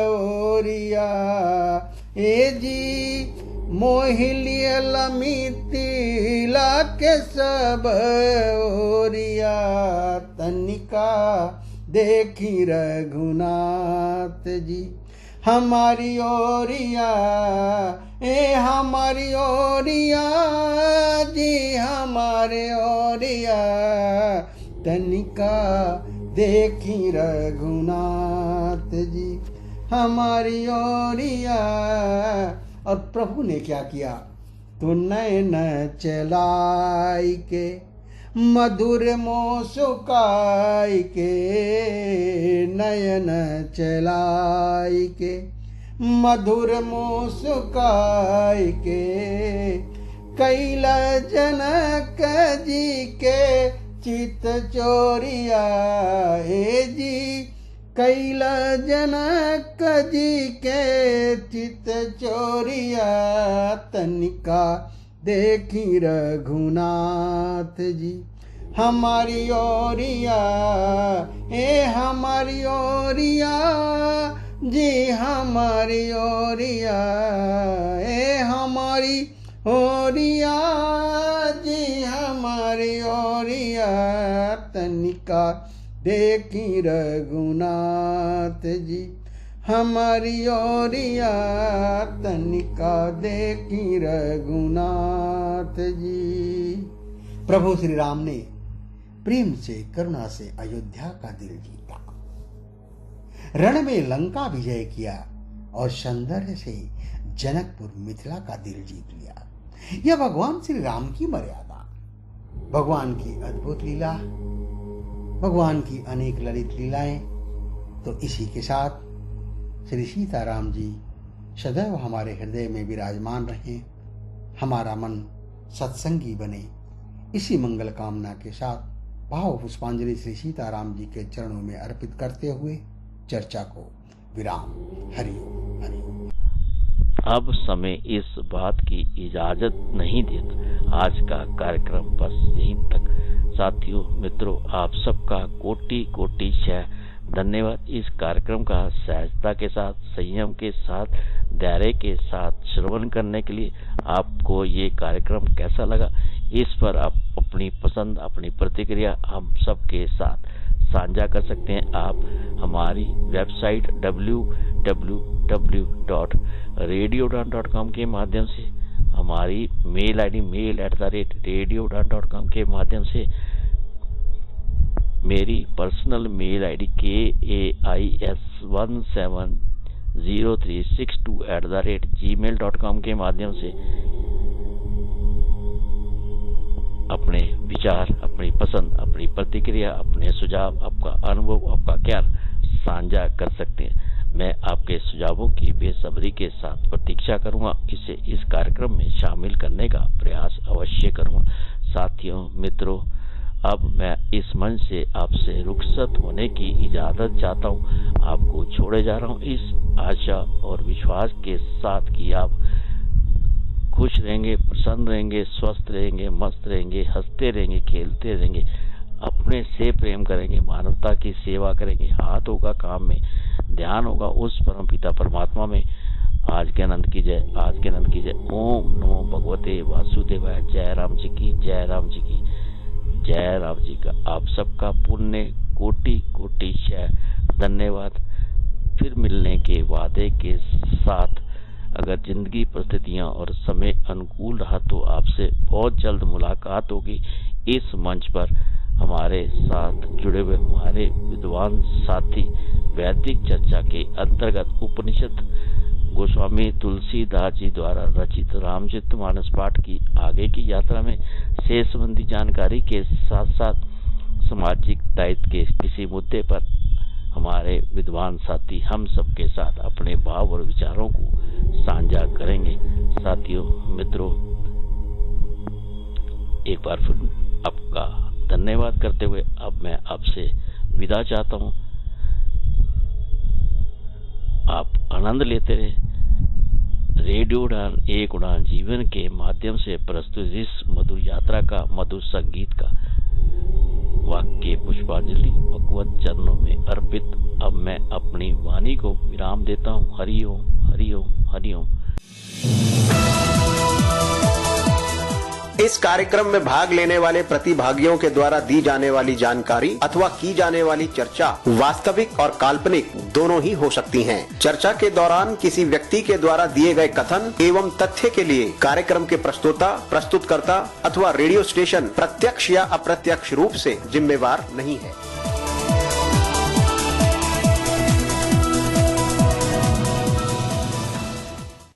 [SPEAKER 10] ओरिया ए जी, मोहिलियल मिथिला के सब ओरिया, तनिका देखी रघुनाथ जी हमारी ओरिया, ए हमारी ओरिया जी हमारे ओरिया, तनिका देखी रघुनाथ जी हमारी ओरिया। और प्रभु ने क्या किया, तो नयन चलाई के मधुर मुस्काई के, नयन चलाई के मधुर मुस्काई के, कैला जनक जी के चित चोरिया हे जी, कैला जनक जी के चित चोरिया, तनिका देखी रघुनाथ जी हमारी ओरिया, ए हमारी ओरिया जी हमारी ओरिया, ए हमारी ओरिया जी हमारी ओरिया, तनिका देखी रघुनाथ जी हमारी ओरिया, तनिका देखी रघुनाथ जी। प्रभु श्री राम ने प्रेम से करुणा से अयोध्या का दिल जीता, रण में लंका विजय किया और सौंदर्य से जनकपुर मिथिला का दिल जीत लिया। यह भगवान श्री राम की मर्यादा, भगवान की अद्भुत लीला, भगवान की अनेक ललित लीलाएं। तो इसी के साथ श्री सीताराम जी सदैव हमारे हृदय में विराजमान रहें, हमारा मन सत्संगी बने, इसी मंगल कामना के साथ भाव पुष्पांजलि श्री सीताराम जी के चरणों में अर्पित करते हुए चर्चा को विराम। हरिओम हरिओम।
[SPEAKER 3] अब समय इस बात की इजाजत नहीं देता। आज का कार्यक्रम बस यहीं तक। साथियों मित्रों, आप सबका कोटि कोटि धन्यवाद। इस कार्यक्रम का सहजता के साथ, संयम के साथ, धैर्य के साथ श्रवण करने के लिए आपको ये कार्यक्रम कैसा लगा, इस पर आप अपनी पसंद, अपनी प्रतिक्रिया हम सबके साथ साझा कर सकते हैं। आप हमारी वेबसाइट www.radioudan.com के माध्यम से, हमारी मेल आईडी mail@radioudan.com के माध्यम से, मेरी पर्सनल मेल आईडी KAIS170362@gmail.com के माध्यम से अपने विचार, अपनी पसंद, अपनी प्रतिक्रिया, अपने सुझाव, आपका अनुभव, आपका ज्ञान साझा कर सकते हैं। मैं आपके सुझावों की बेसब्री के साथ प्रतीक्षा करूंगा। इसे इस कार्यक्रम में शामिल करने का प्रयास अवश्य करूंगा। साथियों मित्रों, अब मैं इस मंच से आपसे रुखसत होने की इजाजत चाहता हूं। आपको छोड़े जा रहा हूं इस आशा और विश्वास के साथ कि आप खुश रहेंगे, प्रसन्न रहेंगे, स्वस्थ रहेंगे, मस्त रहेंगे, हंसते रहेंगे, खेलते रहेंगे, अपने से प्रेम करेंगे, मानवता की सेवा करेंगे, हाथ होगा काम में, ध्यान होगा उस परम पिता परमात्मा में। आज के आनंद की जय, आज के आनंद की जय। ओम नमो भगवते वासुदेवाय। जय राम जी की, जय राम जी की, जय राम जी का। आप सबका पुण्य कोटि कोटि धन्यवाद। फिर मिलने के वादे के साथ, अगर जिंदगी परिस्थितियां और समय अनुकूल रहा तो आपसे बहुत जल्द मुलाकात होगी। इस मंच पर हमारे साथ जुड़े हुए हमारे विद्वान साथी वैदिक चर्चा के अंतर्गत उपनिषद गोस्वामी तुलसीदास जी द्वारा रचित रामचरितमानस पाठ की आगे की यात्रा में से संबंधी जानकारी के साथ साथ सामाजिक दायित्व के किसी मुद्दे पर हमारे विद्वान साथी हम सबके साथ अपने भाव और विचारों को साझा करेंगे। साथियों मित्रों, एक बार फिर आपका धन्यवाद करते हुए अब मैं आपसे विदा चाहता हूं। आप आनंद लेते रहे। रेडियो उड़ान एक उड़ान जीवन के माध्यम से प्रस्तुत इस मधुर यात्रा का, मधुर संगीत का वाक्य पुष्पांजलि भगवत चरणों में अर्पित। अब मैं अपनी वाणी को विराम देता हूँ। हरि ओम, हरि ओम, हरि ओम।
[SPEAKER 2] इस कार्यक्रम में भाग लेने वाले प्रतिभागियों के द्वारा दी जाने वाली जानकारी अथवा की जाने वाली चर्चा वास्तविक और काल्पनिक दोनों ही हो सकती हैं। चर्चा के दौरान किसी व्यक्ति के द्वारा दिए गए कथन एवं तथ्य के लिए कार्यक्रम के प्रस्तोता, प्रस्तुतकर्ता अथवा रेडियो स्टेशन प्रत्यक्ष या अप्रत्यक्ष रूप से जिम्मेवार नहीं है।